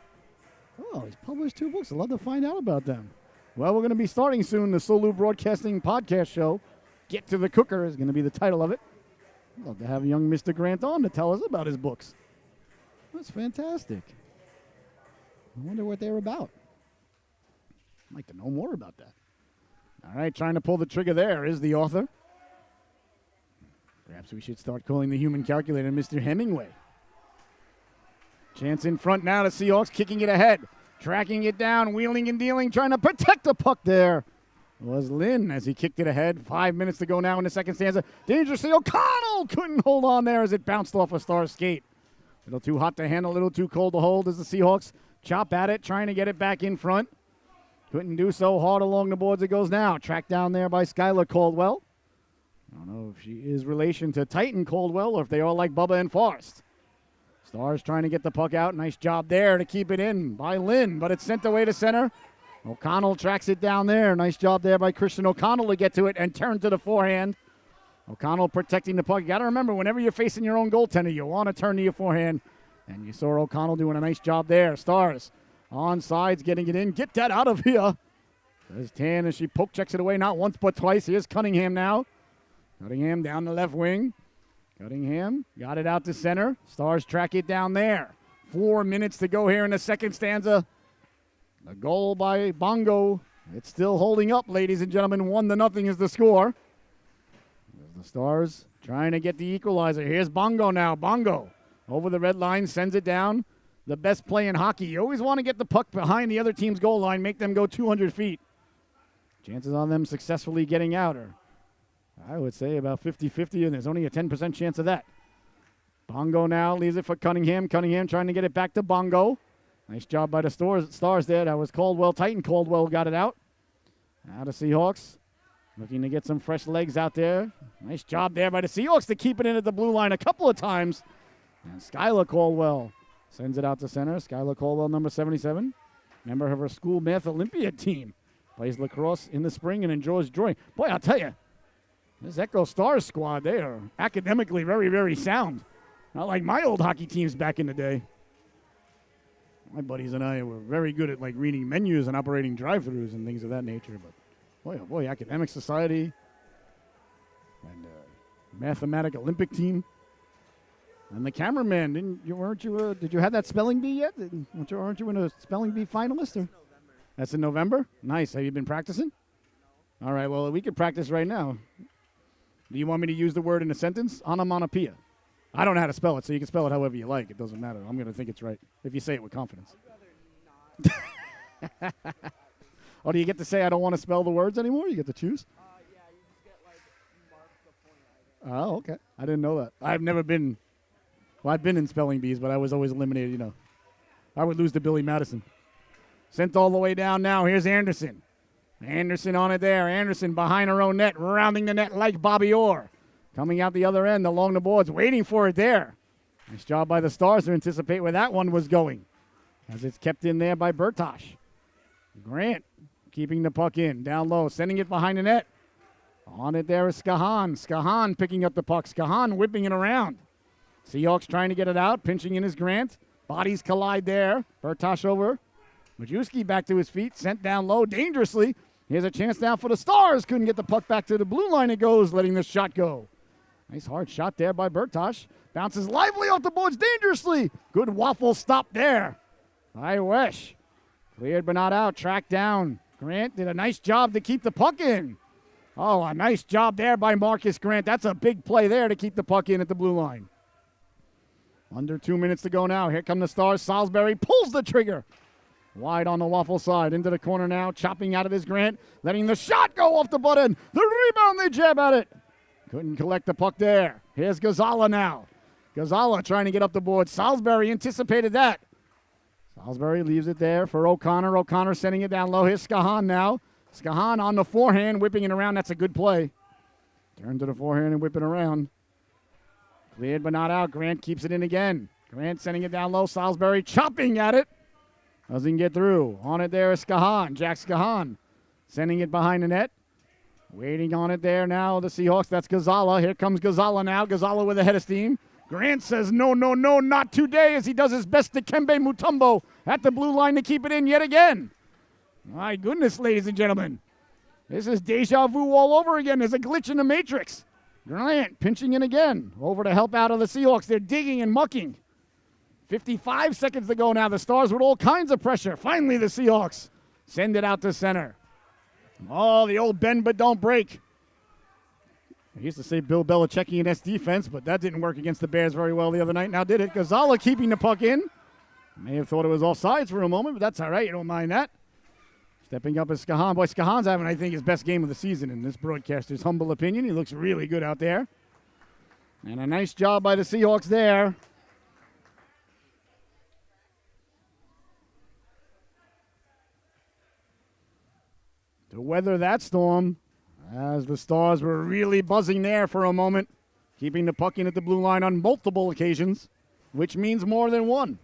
S1: Oh, he's published 2 books. I'd love to find out about them. Well, we're going to be starting soon. The Solu Broadcasting podcast show, Get to the Cooker, is going to be the title of it. I'd love to have young Mr. Grant on to tell us about his books. That's fantastic. I wonder what they're about. I'd like to know more about that. All right, trying to pull the trigger there is the author. Perhaps we should start calling the human calculator Mr. Hemingway. Chance in front now to Seahawks, kicking it ahead. Tracking it down, wheeling and dealing, trying to protect the puck there. Was Lynn as he kicked it ahead. 5 minutes to go now in the second stanza. Dangerously, O'Connell couldn't hold on there as it bounced off a Star's skate. A little too hot to handle, a little too cold to hold as the Seahawks chop at it, trying to get it back in front. Couldn't do so. Hard along the boards it goes now. Tracked down there by Skylar Caldwell. I don't know if she is relation to Titan Caldwell or if they are like Bubba and Forrest. Stars trying to get the puck out. Nice job there to keep it in by Lynn, but it's sent away to center. O'Connell tracks it down there. Nice job there by Christian O'Connell to get to it and turn to the forehand. O'Connell protecting the puck. You got to remember, whenever you're facing your own goaltender, you want to turn to your forehand. And you saw O'Connell doing a nice job there. Stars on sides, getting it in. Get that out of here. There's Tan as she poke checks it away, not once but twice. Here's Cunningham now. Cunningham down the left wing. Cunningham got it out to center. Stars track it down there. 4 minutes to go here in the second stanza. A goal by Bongo. It's still holding up, ladies and gentlemen. 1-0 is the score. There's the Stars trying to get the equalizer. Here's Bongo now. Bongo over the red line, sends it down. The best play in hockey. You always want to get the puck behind the other team's goal line, make them go 200 feet. Chances on them successfully getting out are, I would say, about 50-50, and there's only a 10% chance of that. Bongo now leaves it for Cunningham. Cunningham trying to get it back to Bongo. Nice job by the Stars there. That was Caldwell. Titan Caldwell got it out. Now the Seahawks looking to get some fresh legs out there. Nice job there by the Seahawks to keep it in at the blue line a couple of times. And Skylar Caldwell sends it out to center. Skylar Caldwell, number 77. Member of her school math Olympiad team. Plays lacrosse in the spring and enjoys drawing. Boy, I'll tell you, this Echo Stars squad, they are academically very, very sound. Not like my old hockey teams back in the day. My buddies and I were very good at like reading menus and operating drive-thrus and things of that nature. But boy, oh boy, academic society and mathematic Olympic team. And the cameraman, did you have that spelling bee yet? Aren't you in a spelling bee finalist? Or? That's in November? Nice. Have you been practicing? No. All right, well, we could practice right now. Do you want me to use the word in a sentence? Onomatopoeia. I don't know how to spell it, so you can spell it however you like. It doesn't matter. I'm going to think it's right if you say it with confidence. Oh, do you get to say I don't want to spell the words anymore? You get to choose?
S2: Yeah, you just get, mark the point.
S1: Oh, okay. I didn't know that. I've never been, I've been in spelling bees, but I was always eliminated, I would lose to Billy Madison. Sent all the way down now. Here's Anderson. Anderson on it there. Anderson behind her own net, rounding the net like Bobby Orr. Coming out the other end along the boards, waiting for it there. Nice job by the Stars to anticipate where that one was going. As it's kept in there by Bertosh. Grant keeping the puck in, down low, sending it behind the net. On it there is Skahan. Skahan picking up the puck. Skahan whipping it around. Seahawks trying to get it out, pinching in his Grant. Bodies collide there. Bertosh over. Majewski back to his feet, sent down low dangerously. Here's a chance now for the Stars. Couldn't get the puck back to the blue line. It goes, letting the shot go. Nice hard shot there by Bertosh. Bounces lively off the boards dangerously. Good waffle stop there by Wesh. Cleared but not out. Tracked down. Grant did a nice job to keep the puck in. Oh, a nice job there by Marcus Grant. That's a big play there to keep the puck in at the blue line. Under 2 minutes to go now. Here come the Stars. Salisbury pulls the trigger. Wide on the waffle side. Into the corner now. Chopping out of his Grant. Letting the shot go off the butt end. The rebound, they jab at it. Couldn't collect the puck there. Here's Gonzala now. Gonzala trying to get up the board. Salisbury anticipated that. Salisbury leaves it there for O'Connor. O'Connor sending it down low. Here's Skahan now. Skahan on the forehand, whipping it around. That's a good play. Turn to the forehand and whip it around. Cleared but not out. Grant keeps it in again. Grant sending it down low. Salisbury chopping at it. Doesn't get through. On it there is Skahan. Jack Skahan sending it behind the net. Waiting on it there now, the Seahawks. That's Gonzala. Here comes Gonzala now. Gonzala with a head of steam. Grant says, no, no, no, not today, as he does his best to Kembe Mutombo at the blue line to keep it in yet again. My goodness, ladies and gentlemen. This is deja vu all over again. There's a glitch in the matrix. Grant pinching in again. Over to help out of the Seahawks. They're digging and mucking. 55 seconds to go now. The Stars with all kinds of pressure. Finally, the Seahawks send it out to center. Oh, the old bend but don't break. I used to say Bill Belichickian-esque defense, but that didn't work against the Bears very well the other night. Now did it. Gonzala keeping the puck in. May have thought it was offsides for a moment, but that's all right. You don't mind that. Stepping up is Skahan. Boy, Skahan's having, I think, his best game of the season in this broadcaster's humble opinion. He looks really good out there. And a nice job by the Seahawks there. To weather that storm, as the Stars were really buzzing there for a moment, keeping the puck in at the blue line on multiple occasions, which means more than one,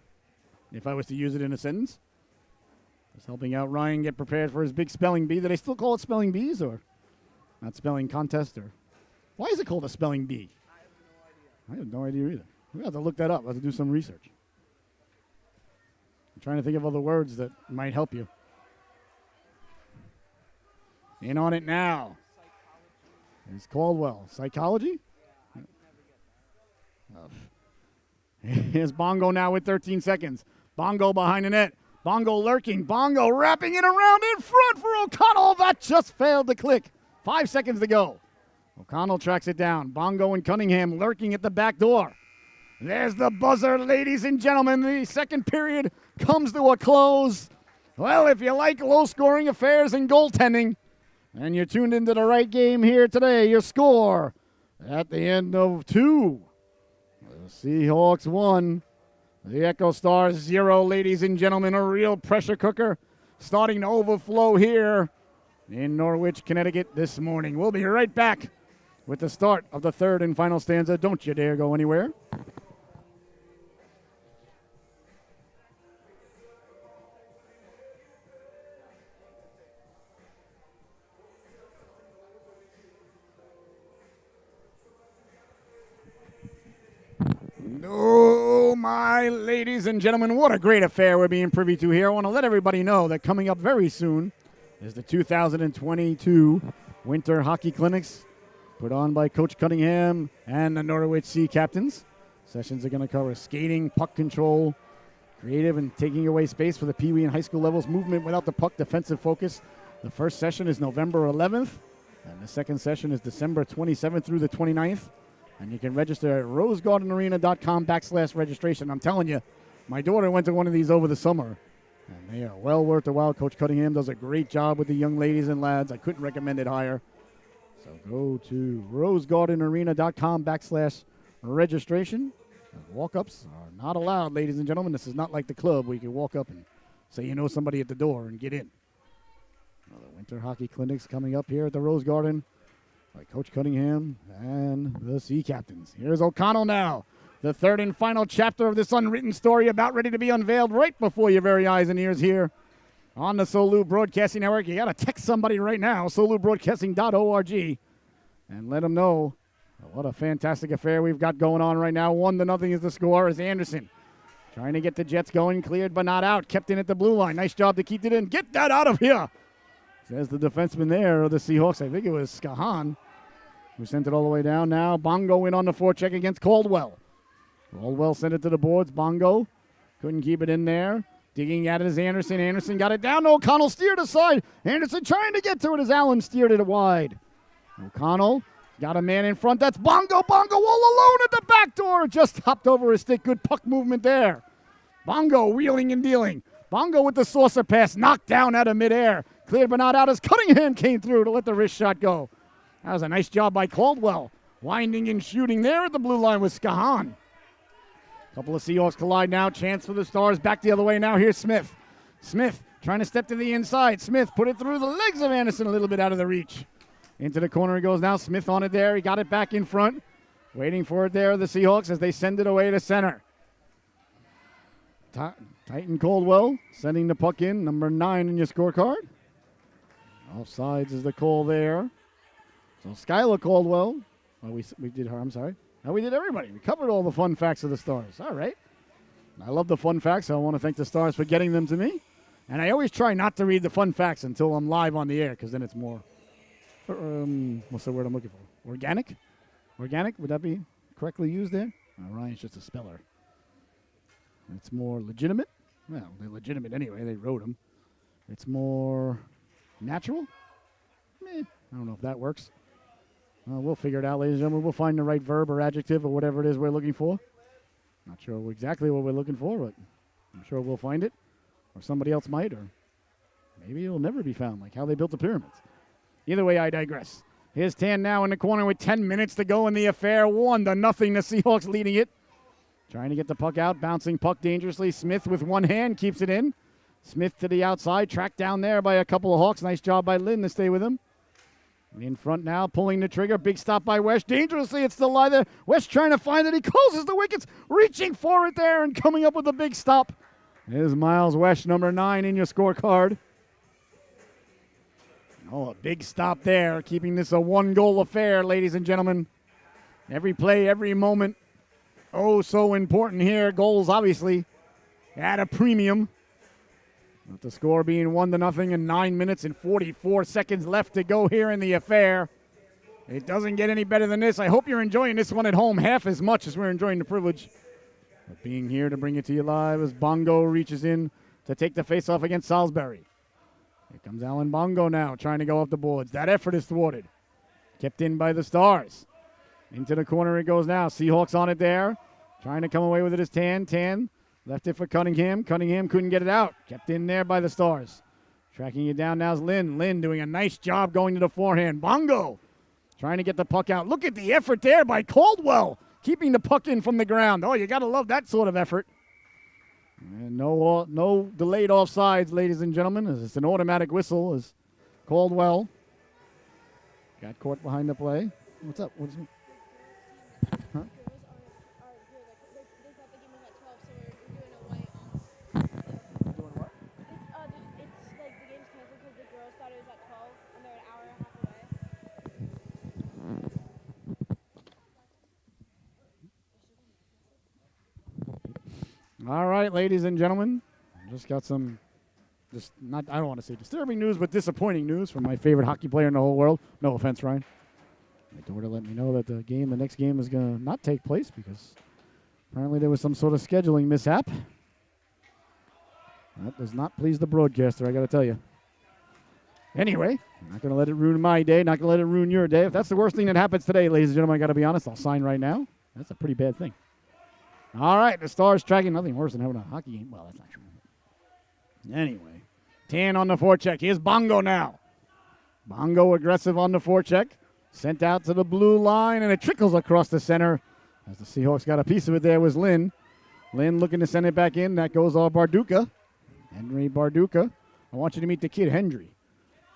S1: if I was to use it in a sentence. Just helping out Ryan get prepared for his big spelling bee. Do they still call it spelling bees or not spelling contest? Or why is it called a spelling bee? I have no idea either. We have to look that up. I have to do some research. I'm trying to think of other words that might help you. In on it now. It's Caldwell. Psychology? Here's Bongo now with 13 seconds. Bongo behind the net. Bongo lurking. Bongo wrapping it around in front for O'Connell. That just failed to click. 5 seconds to go. O'Connell tracks it down. Bongo and Cunningham lurking at the back door. There's the buzzer, ladies and gentlemen. The second period comes to a close. Well, if you like low-scoring affairs and goaltending, and you're tuned into the right game here today, your score at the end of 2. The Seahawks 1. The Echo Stars 0, ladies and gentlemen. A real pressure cooker starting to overflow here in Norwich, Connecticut this morning. We'll be right back with the start of the third and final stanza. Don't you dare go anywhere. Oh, my ladies and gentlemen, what a great affair we're being privy to here. I want to let everybody know that coming up very soon is the 2022 Winter Hockey Clinics put on by Coach Cunningham and the Norwich Sea Captains. Sessions are going to cover skating, puck control, creative and taking away space for the Pee Wee and high school levels, movement without the puck, defensive focus. The first session is November 11th, and the second session is December 27th through the 29th. And you can register at rosegardenarena.com/registration. I'm telling you, my daughter went to one of these over the summer, and they are well worth the while. Coach Cunningham does a great job with the young ladies and lads. I couldn't recommend it higher. So go to rosegardenarena.com/registration. Walk-ups are not allowed, ladies and gentlemen. This is not like the club where you can walk up and say you know somebody at the door and get in. Well, the Winter Hockey Clinics coming up here at the Rose Garden by Coach Cunningham and the Sea Captains. Here's O'Connell now. The third and final chapter of this unwritten story about ready to be unveiled right before your very eyes and ears here on the Solu Broadcasting Network. You got to text somebody right now, solubroadcasting.org, and let them know what a fantastic affair we've got going on right now. 1-0 is the score as Anderson trying to get the Jets going. Cleared but not out. Kept in at the blue line. Nice job to keep it in. Get that out of here, says the defenseman there of the Seahawks. I think it was Skahan who sent it all the way down. Now Bongo in on the forecheck against Caldwell. Caldwell sent it to the boards. Bongo couldn't keep it in there. Digging at it is Anderson. Anderson got it down. O'Connell steered aside. Anderson trying to get to it as Allen steered it wide. O'Connell got a man in front. That's Bongo. Bongo all alone at the back door. Just hopped over his stick. Good puck movement there. Bongo wheeling and dealing. Bongo with the saucer pass. Knocked down out of midair. Cleared but not out as Cunningham came through to let the wrist shot go. That was a nice job by Caldwell. Winding and shooting there at the blue line with Skahan. Couple of Seahawks collide now. Chance for the Stars. Back the other way now. Here's Smith. Smith trying to step to the inside. Smith put it through the legs of Anderson, a little bit out of the reach. Into the corner he goes now. Smith on it there. He got it back in front. Waiting for it there, the Seahawks, as they send it away to center. Titan Caldwell sending the puck in. Number 9 in your scorecard. Offsides is the call there. So Skylar Caldwell. Well, we did her. I'm sorry. No, we did everybody. We covered all the fun facts of the Stars. All right. I love the fun facts. I want to thank the Stars for getting them to me. And I always try not to read the fun facts until I'm live on the air, because then it's more, what's the word I'm looking for? Organic? Organic? Would that be correctly used there? Ryan's just a speller. It's more legitimate. Well, they're legitimate anyway. They wrote them. It's more natural? I don't know if that works. We'll figure it out, ladies and gentlemen. We'll find the right verb or adjective or whatever it is we're looking for. Not sure exactly what we're looking for, but I'm sure we'll find it. Or somebody else might, or maybe it'll never be found, like how they built the pyramids. Either way, I digress. Here's Tan now in the corner with 10 minutes to go in the affair. 1-0, the Seahawks leading it. Trying to get the puck out, bouncing puck dangerously. Smith with one hand keeps it in. Smith to the outside, tracked down there by a couple of Hawks. Nice job by Lynn to stay with him. In front now, pulling the trigger. Big stop by West. Dangerously, it's still lie there. West trying to find it. He closes the wickets, reaching for it there and coming up with a big stop. There's Miles West, number 9 in your scorecard. Oh, a big stop there, keeping this a one-goal affair, ladies and gentlemen. Every play, every moment, oh, so important here. Goals, obviously, at a premium. With the score being 1-0 and 9 minutes and 44 seconds left to go here in the affair. It doesn't get any better than this. I hope you're enjoying this one at home half as much as we're enjoying the privilege of being here to bring it to you live as Bongo reaches in to take the face-off against Salisbury. Here comes Alan Bongo now, trying to go up the boards. That effort is thwarted. Kept in by the Stars. Into the corner it goes now. Seahawks on it there. Trying to come away with it is Tan. Tan left it for Cunningham. Cunningham couldn't get it out. Kept in there by the Stars. Tracking it down now is Lynn. Lynn doing a nice job going to the forehand. Bongo trying to get the puck out. Look at the effort there by Caldwell, keeping the puck in from the ground. Oh, you got to love that sort of effort. And no delayed offsides, ladies and gentlemen, as it's an automatic whistle as Caldwell got caught behind the play. What's up? What's it? Huh? All right, ladies and gentlemen, just got some, I don't want to say disturbing news, but disappointing news from my favorite hockey player in the whole world. No offense, Ryan. My daughter let me know that the next game is going to not take place because apparently there was some sort of scheduling mishap. That does not please the broadcaster, I got to tell you. Anyway, I'm not going to let it ruin my day, not going to let it ruin your day. If that's the worst thing that happens today, ladies and gentlemen, I got to be honest, I'll sign right now. That's a pretty bad thing. All right, the Stars tracking. Nothing worse than having a hockey game. Well, that's not true. Anyway, Tan on the forecheck. Here's Bongo now. Bongo aggressive on the forecheck. Sent out to the blue line, and it trickles across the center. As the Seahawks got a piece of it there was Lynn. Lynn looking to send it back in. That goes all Barduka. Henry Barduka. I want you to meet the kid, Hendry.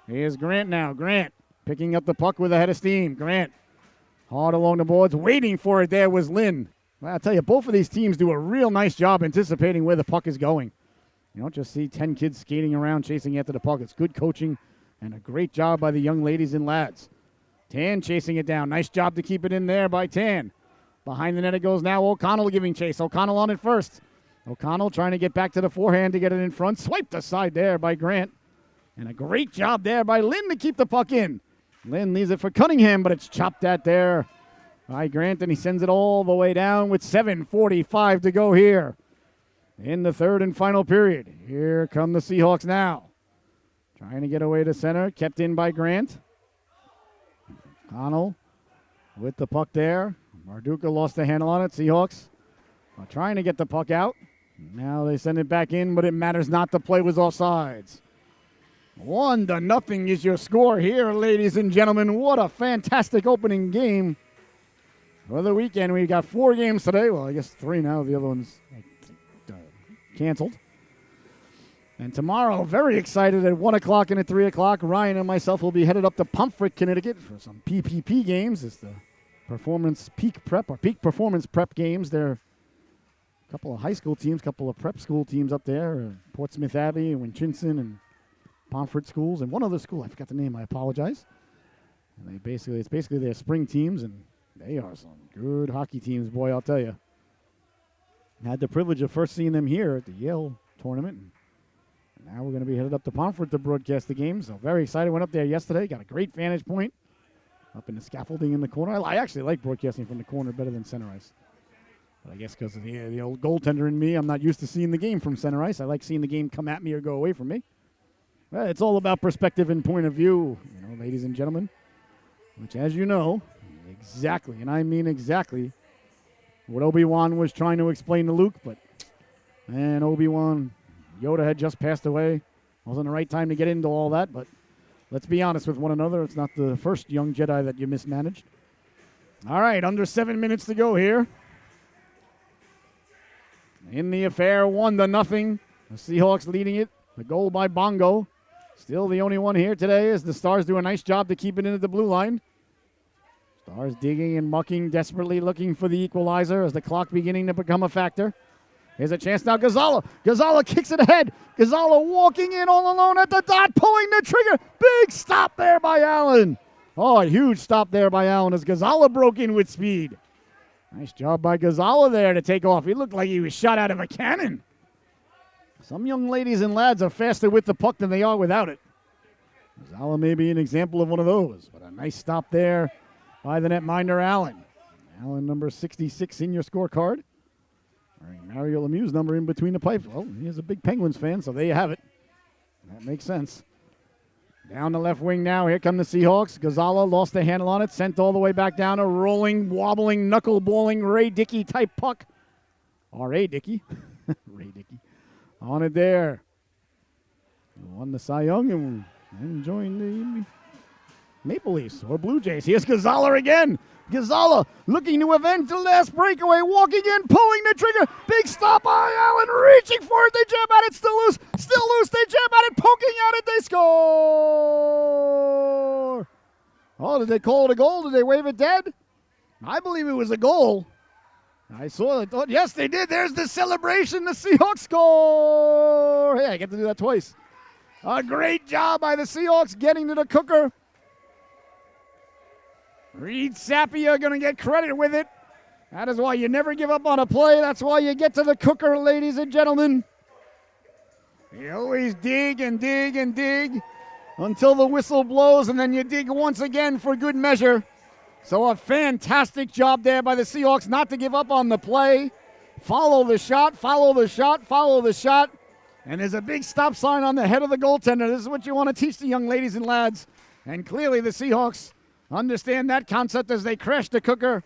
S1: Here's Grant now. Grant picking up the puck with a head of steam. Grant hard along the boards. Waiting for it there was Lynn. Well, I'll tell you, both of these teams do a real nice job anticipating where the puck is going. You don't just see 10 kids skating around chasing after the puck. It's good coaching and a great job by the young ladies and lads. Tan chasing it down. Nice job to keep it in there by Tan. Behind the net it goes now. O'Connell giving chase. O'Connell on it first. O'Connell trying to get back to the forehand to get it in front. Swiped aside there by Grant. And a great job there by Lynn to keep the puck in. Lynn leaves it for Cunningham, but it's chopped at there by Grant, and he sends it all the way down with 7:45 to go here in the third and final period. Here come the Seahawks now. Trying to get away to center. Kept in by Grant. Connell with the puck there. Marduka lost the handle on it. Seahawks are trying to get the puck out. Now they send it back in, but it matters not. The play was offsides. 1-0 is your score here, ladies and gentlemen. What a fantastic opening game for the weekend. We've got 4 games today. Well, I guess 3 now. The other one's canceled. And tomorrow, very excited at 1 o'clock and at 3 o'clock, Ryan and myself will be headed up to Pomfret, Connecticut for some PPP games. It's the peak performance prep games. There are a couple of high school teams, a couple of prep school teams up there, Portsmouth Abbey and Winchinson and Pomfret schools, and one other school, I forgot the name, I apologize. And they It's basically their spring teams, and they are some good hockey teams, boy, I'll tell you. Had the privilege of first seeing them here at the Yale tournament. And now we're going to be headed up to Pomfret to broadcast the game. So very excited. Went up there yesterday. Got a great vantage point up in the scaffolding in the corner. I actually like broadcasting from the corner better than center ice. But I guess because of the old goaltender in me, I'm not used to seeing the game from center ice. I like seeing the game come at me or go away from me. Well, it's all about perspective and point of view, ladies and gentlemen. Which, as you know, exactly, and I mean exactly, what Obi-Wan was trying to explain to Luke. But, man, Obi-Wan, Yoda had just passed away. Wasn't the right time to get into all that, but let's be honest with one another. It's not the first young Jedi that you mismanaged. All right, under 7 minutes to go here. In the affair, 1-0. The Seahawks leading it. The goal by Bongo. Still the only one here today as the Stars do a nice job to keep it into the blue line. Stars digging and mucking, desperately looking for the equalizer as the clock beginning to become a factor. Here's a chance now, Gonzalo. Gonzalo kicks it ahead. Gonzalo walking in all alone at the dot, pulling the trigger. Big stop there by Allen. Oh, a huge stop there by Allen as Gonzalo broke in with speed. Nice job by Gonzalo there to take off. He looked like he was shot out of a cannon. Some young ladies and lads are faster with the puck than they are without it. Gonzalo may be an example of one of those, but a nice stop there by the netminder Allen. Allen, number 66 in your scorecard. Mario Lemieux's number in between the pipes. Well, he is a big Penguins fan, so there you have it. That makes sense. Down the left wing now. Here come the Seahawks. Gonzalo lost the handle on it. Sent all the way back down. A rolling, wobbling, knuckle-balling Ray Dickey type puck. R.A. Dickey. Ray Dickey. On it there. Won the Cy Young and joined the Maple Leafs or Blue Jays. Here's Gonzalo again. Gonzalo looking to avenge the last breakaway. Walking in, pulling the trigger. Big stop by Allen. Reaching for it. They jam at it. Still loose. Still loose. They jam at it. Poking at it. They score. Oh, did they call it a goal? Did they wave it dead? I believe it was a goal. I saw it. Yes, they did. There's the celebration. The Seahawks score. Hey, I get to do that twice. A great job by the Seahawks getting to the cooker. Reed Sapia going to get credit with it. That is why you never give up on a play. That's why you get to the cooker, ladies and gentlemen. You always dig and dig and dig until the whistle blows, and then you dig once again for good measure. So a fantastic job there by the Seahawks not to give up on the play. Follow the shot, follow the shot, follow the shot. And there's a big stop sign on the head of the goaltender. This is what you want to teach the young ladies and lads. And clearly the Seahawks understand that concept as they crashed the cooker.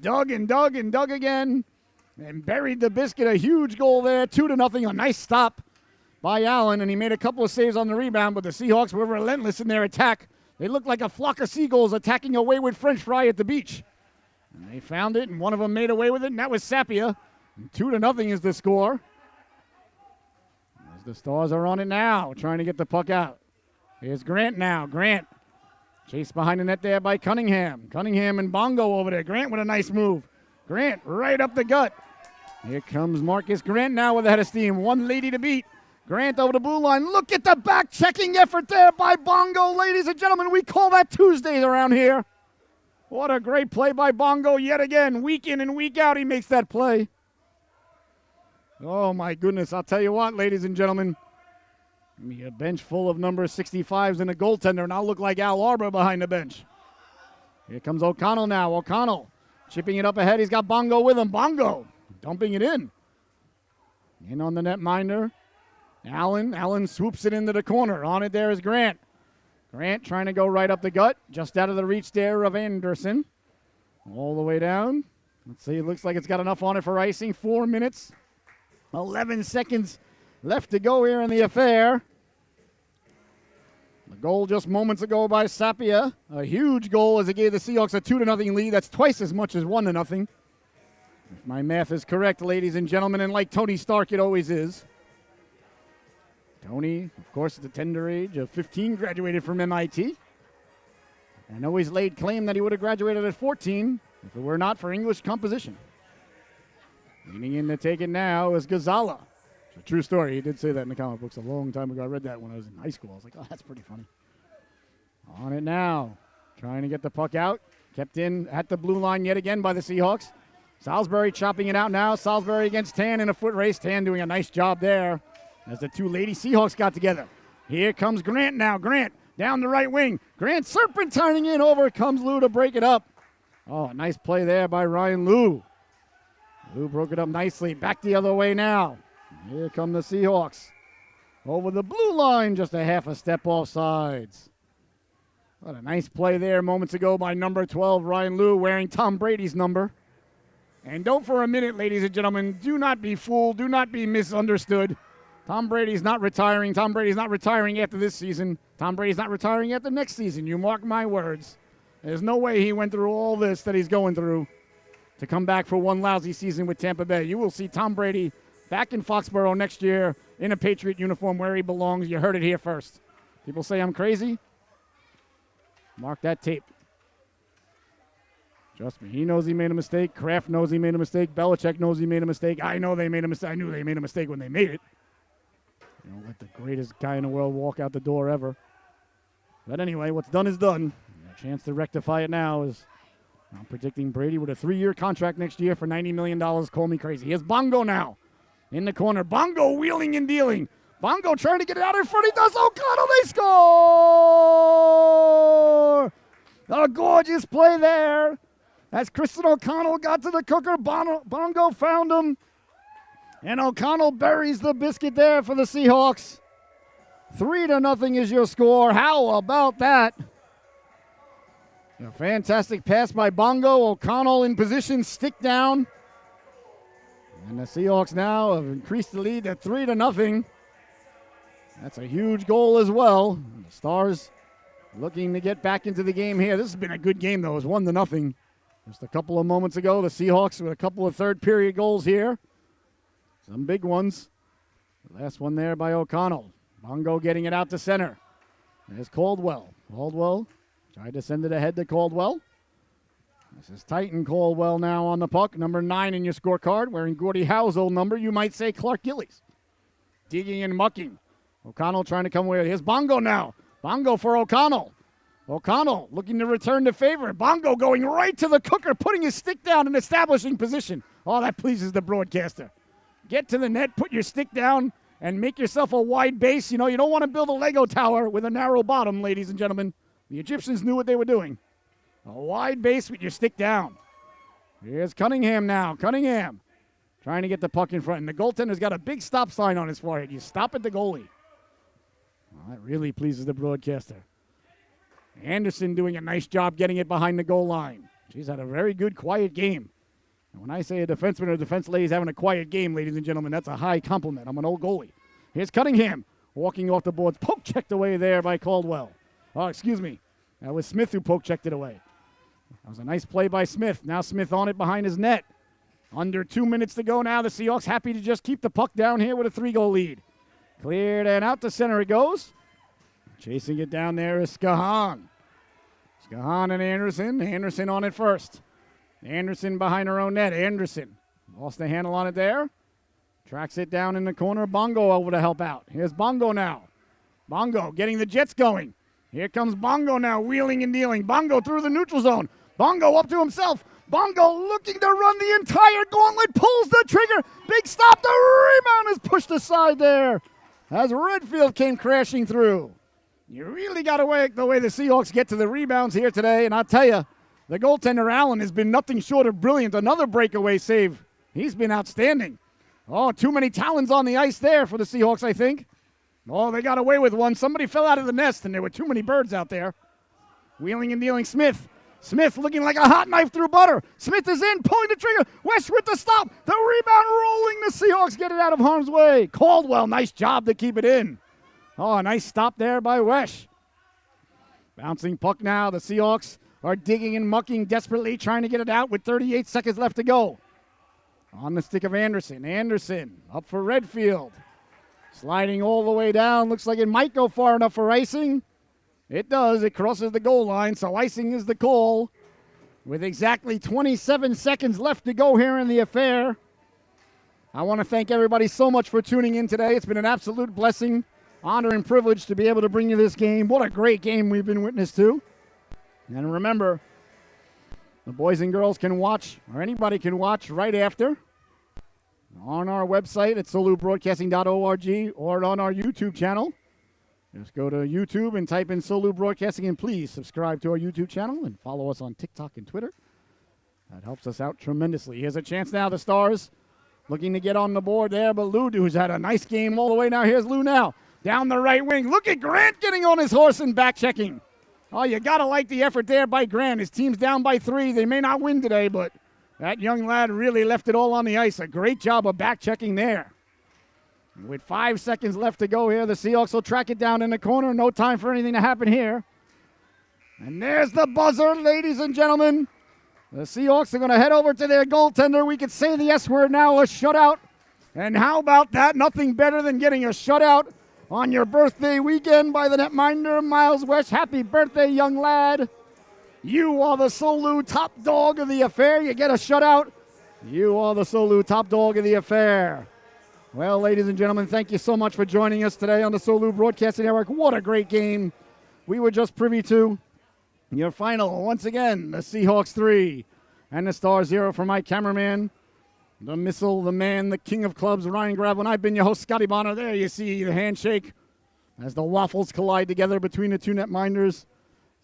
S1: Dug and dug and dug again. And buried the biscuit. A huge goal there. 2-0. A nice stop by Allen. And he made a couple of saves on the rebound. But the Seahawks were relentless in their attack. They looked like a flock of seagulls attacking a wayward French fry at the beach. And they found it, and one of them made away with it, and that was Sapia. And 2-0 is the score. As the Stars are on it now, trying to get the puck out. Here's Grant now. Grant chased behind the net there by Cunningham. Cunningham and Bongo over there. Grant with a nice move. Grant right up the gut. Here comes Marcus Grant now with a head of steam. One lady to beat. Grant over the blue line. Look at the back-checking effort there by Bongo. Ladies and gentlemen, we call that Tuesdays around here. What a great play by Bongo yet again. Week in and week out, he makes that play. Oh, my goodness. I'll tell you what, ladies and gentlemen. Give me a bench full of number 65s and a goaltender, and I'll look like Al Arbor behind the bench. Here comes O'Connell now. O'Connell chipping it up ahead. He's got Bongo with him. Bongo dumping it in. In on the netminder. Allen swoops it into the corner. On it there is Grant. Grant trying to go right up the gut. Just out of the reach there of Anderson. All the way down. Let's see. It looks like it's got enough on it for icing. 4 minutes. 11 seconds left to go here in the affair. The goal just moments ago by Sapia. A huge goal as it gave the Seahawks a 2-0 lead. That's twice as much as 1-0. If my math is correct, ladies and gentlemen, and like Tony Stark, it always is. Tony, of course, at the tender age of 15, graduated from MIT. And always laid claim that he would have graduated at 14 if it were not for English composition. Leaning in to take it now is Gonzalo. It's a true story. He did say that in the comic books a long time ago. I read that when I was in high school. I was like, oh, that's pretty funny. On it now. Trying to get the puck out. Kept in at the blue line yet again by the Seahawks. Salisbury chopping it out now. Salisbury against Tan in a foot race. Tan doing a nice job there as the two Lady Seahawks got together. Here comes Grant now. Grant down the right wing. Grant serpentining in. Over comes Lou to break it up. Oh, nice play there by Ryan Lou. Lou broke it up nicely. Back the other way now. Here come the Seahawks. Over the blue line, just a half a step off sides. What a nice play there moments ago by number 12, Ryan Lou, wearing Tom Brady's number. And don't for a minute, ladies and gentlemen, do not be fooled. Do not be misunderstood. Tom Brady's not retiring. Tom Brady's not retiring after this season. Tom Brady's not retiring after next season. You mark my words. There's no way he went through all this that he's going through to come back for one lousy season with Tampa Bay. You will see Tom Brady back in Foxborough next year in a Patriot uniform where he belongs. You heard it here first. People say I'm crazy. Mark that tape. Trust me, he knows he made a mistake. Kraft knows he made a mistake. Belichick knows he made a mistake. I know they made a mistake. I knew they made a mistake when they made it. You know, let the greatest guy in the world walk out the door ever. But anyway, what's done is done. A chance to rectify it now is I'm predicting Brady with a 3-year contract next year for $90 million. Call me crazy. Here's Bongo now in the corner. Bongo wheeling and dealing. Bongo trying to get it out in front. He does. O'Connell, they score! A gorgeous play there. As Kristen O'Connell got to the cooker, Bongo found him. And O'Connell buries the biscuit there for the Seahawks. 3-0 is your score. How about that? A fantastic pass by Bongo. O'Connell in position, stick down. And the Seahawks now have increased the lead to 3-0. That's a huge goal as well. The Stars looking to get back into the game here. This has been a good game, though. It's 1-0. Just a couple of moments ago, the Seahawks with a couple of third-period goals here. Some big ones. The last one there by O'Connell. Bongo getting it out to center. There's Caldwell. Caldwell tried to send it ahead to Caldwell. This is Titan Caldwell now on the puck. Number 9 in your scorecard, wearing Gordie Howe's old number. You might say Clark Gillies. Digging and mucking. O'Connell trying to come away. Here's Bongo now. Bongo for O'Connell. O'Connell looking to return the favor. Bongo going right to the cooker, putting his stick down and establishing position. Oh, that pleases the broadcaster. Get to the net, put your stick down, and make yourself a wide base. You know, you don't want to build a Lego tower with a narrow bottom, ladies and gentlemen. The Egyptians knew what they were doing. A wide base with your stick down. Here's Cunningham now. Cunningham trying to get the puck in front. And the goaltender's got a big stop sign on his forehead. You stop at the goalie. Well, that really pleases the broadcaster. Anderson doing a nice job getting it behind the goal line. She's had a very good, quiet game. And when I say a defenseman or defense lady is having a quiet game, ladies and gentlemen, that's a high compliment. I'm an old goalie. Here's Cunningham walking off the boards. Poke checked away there by Caldwell. Oh, excuse me. That was Smith who poke checked it away. That was a nice play by Smith. Now Smith on it behind his net. Under 2 minutes to go now. The Seahawks happy to just keep the puck down here with a 3-goal lead. Cleared and out to center it goes. Chasing it down there is Skahan. Skahan and Anderson. Anderson on it first. Anderson behind her own net. Anderson lost the handle on it there. Tracks it down in the corner. Bongo over to help out. Here's Bongo now. Bongo getting the Jets going. Here comes Bongo now, wheeling and dealing. Bongo through the neutral zone. Bongo up to himself. Bongo looking to run the entire gauntlet. Pulls the trigger. Big stop. The rebound is pushed aside there as Redfield came crashing through. You really got to wait the way the Seahawks get to the rebounds here today. And I'll tell you, the goaltender Allen has been nothing short of brilliant. Another breakaway save. He's been outstanding. Oh, too many talons on the ice there for the Seahawks, I think. Oh, they got away with one. Somebody fell out of the nest, and there were too many birds out there. Wheeling and dealing Smith. Smith looking like a hot knife through butter. Smith is in, pulling the trigger. Wesh with the stop. The rebound rolling. The Seahawks get it out of harm's way. Caldwell, nice job to keep it in. Oh, a nice stop there by Wesh. Bouncing puck now. The Seahawks are digging and mucking desperately, trying to get it out with 38 seconds left to go. On the stick of Anderson. Anderson up for Redfield. Sliding all the way down. Looks like it might go far enough for icing. It does. It crosses the goal line, so icing is the call. With exactly 27 seconds left to go here in the affair. I want to thank everybody so much for tuning in today. It's been an absolute blessing, honor, and privilege to be able to bring you this game. What a great game we've been witness to. And remember, the boys and girls can watch, or anybody can watch right after, on our website at solubroadcasting.org or on our YouTube channel. Just go to YouTube and type in Solu Broadcasting, and please subscribe to our YouTube channel and follow us on TikTok and Twitter. That helps us out tremendously. Here's a chance now. The Stars looking to get on the board there, but Lou, who's had a nice game all the way now. Here's Lou now. Down the right wing. Look at Grant getting on his horse and back checking. Oh, you got to like the effort there by Grant. His team's down by 3. They may not win today, but that young lad really left it all on the ice. A great job of back checking there. With 5 seconds left to go here, the Seahawks will track it down in the corner. No time for anything to happen here. And there's the buzzer, ladies and gentlemen. The Seahawks are going to head over to their goaltender. We could say the S word now, a shutout. And how about that? Nothing better than getting a shutout on your birthday weekend by the netminder, Miles West. Happy birthday, young lad. You are the Solu top dog of the affair. You get a shutout. You are the Solu top dog of the affair. Well, ladies and gentlemen, thank you so much for joining us today on the Solu Broadcasting Network. What a great game we were just privy to. Your final, once again, the Seahawks 3 and the Stars 0 for my cameraman, the missile, the man, the king of clubs, Ryan Gravel. I've been your host, Scotty Bonner. There you see the handshake as the waffles collide together between the two netminders.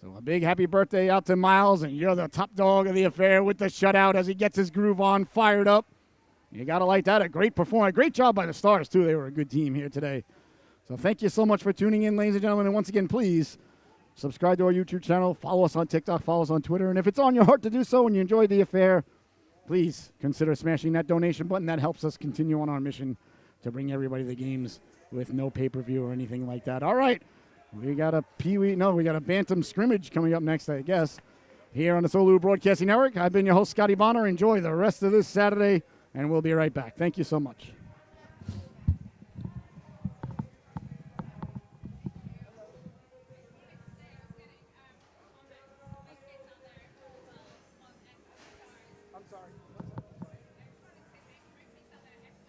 S1: So a big happy birthday out to Miles, and you're the top dog of the affair with the shutout as he gets his groove on, fired up. You got to like that. A great performance. Great job by the Stars, too. They were a good team here today. So thank you so much for tuning in, ladies and gentlemen. And once again, please subscribe to our YouTube channel. Follow us on TikTok. Follow us on Twitter. And if it's on your heart to do so and you enjoyed the affair, please consider smashing that donation button. That helps us continue on our mission to bring everybody the games with no pay-per-view or anything like that. All right. We got a Bantam scrimmage coming up next, I guess, here on the Solu Broadcasting Network. I've been your host, Scotty Bonner. Enjoy the rest of this Saturday, and we'll be right back. Thank you so much.
S2: I'm sorry.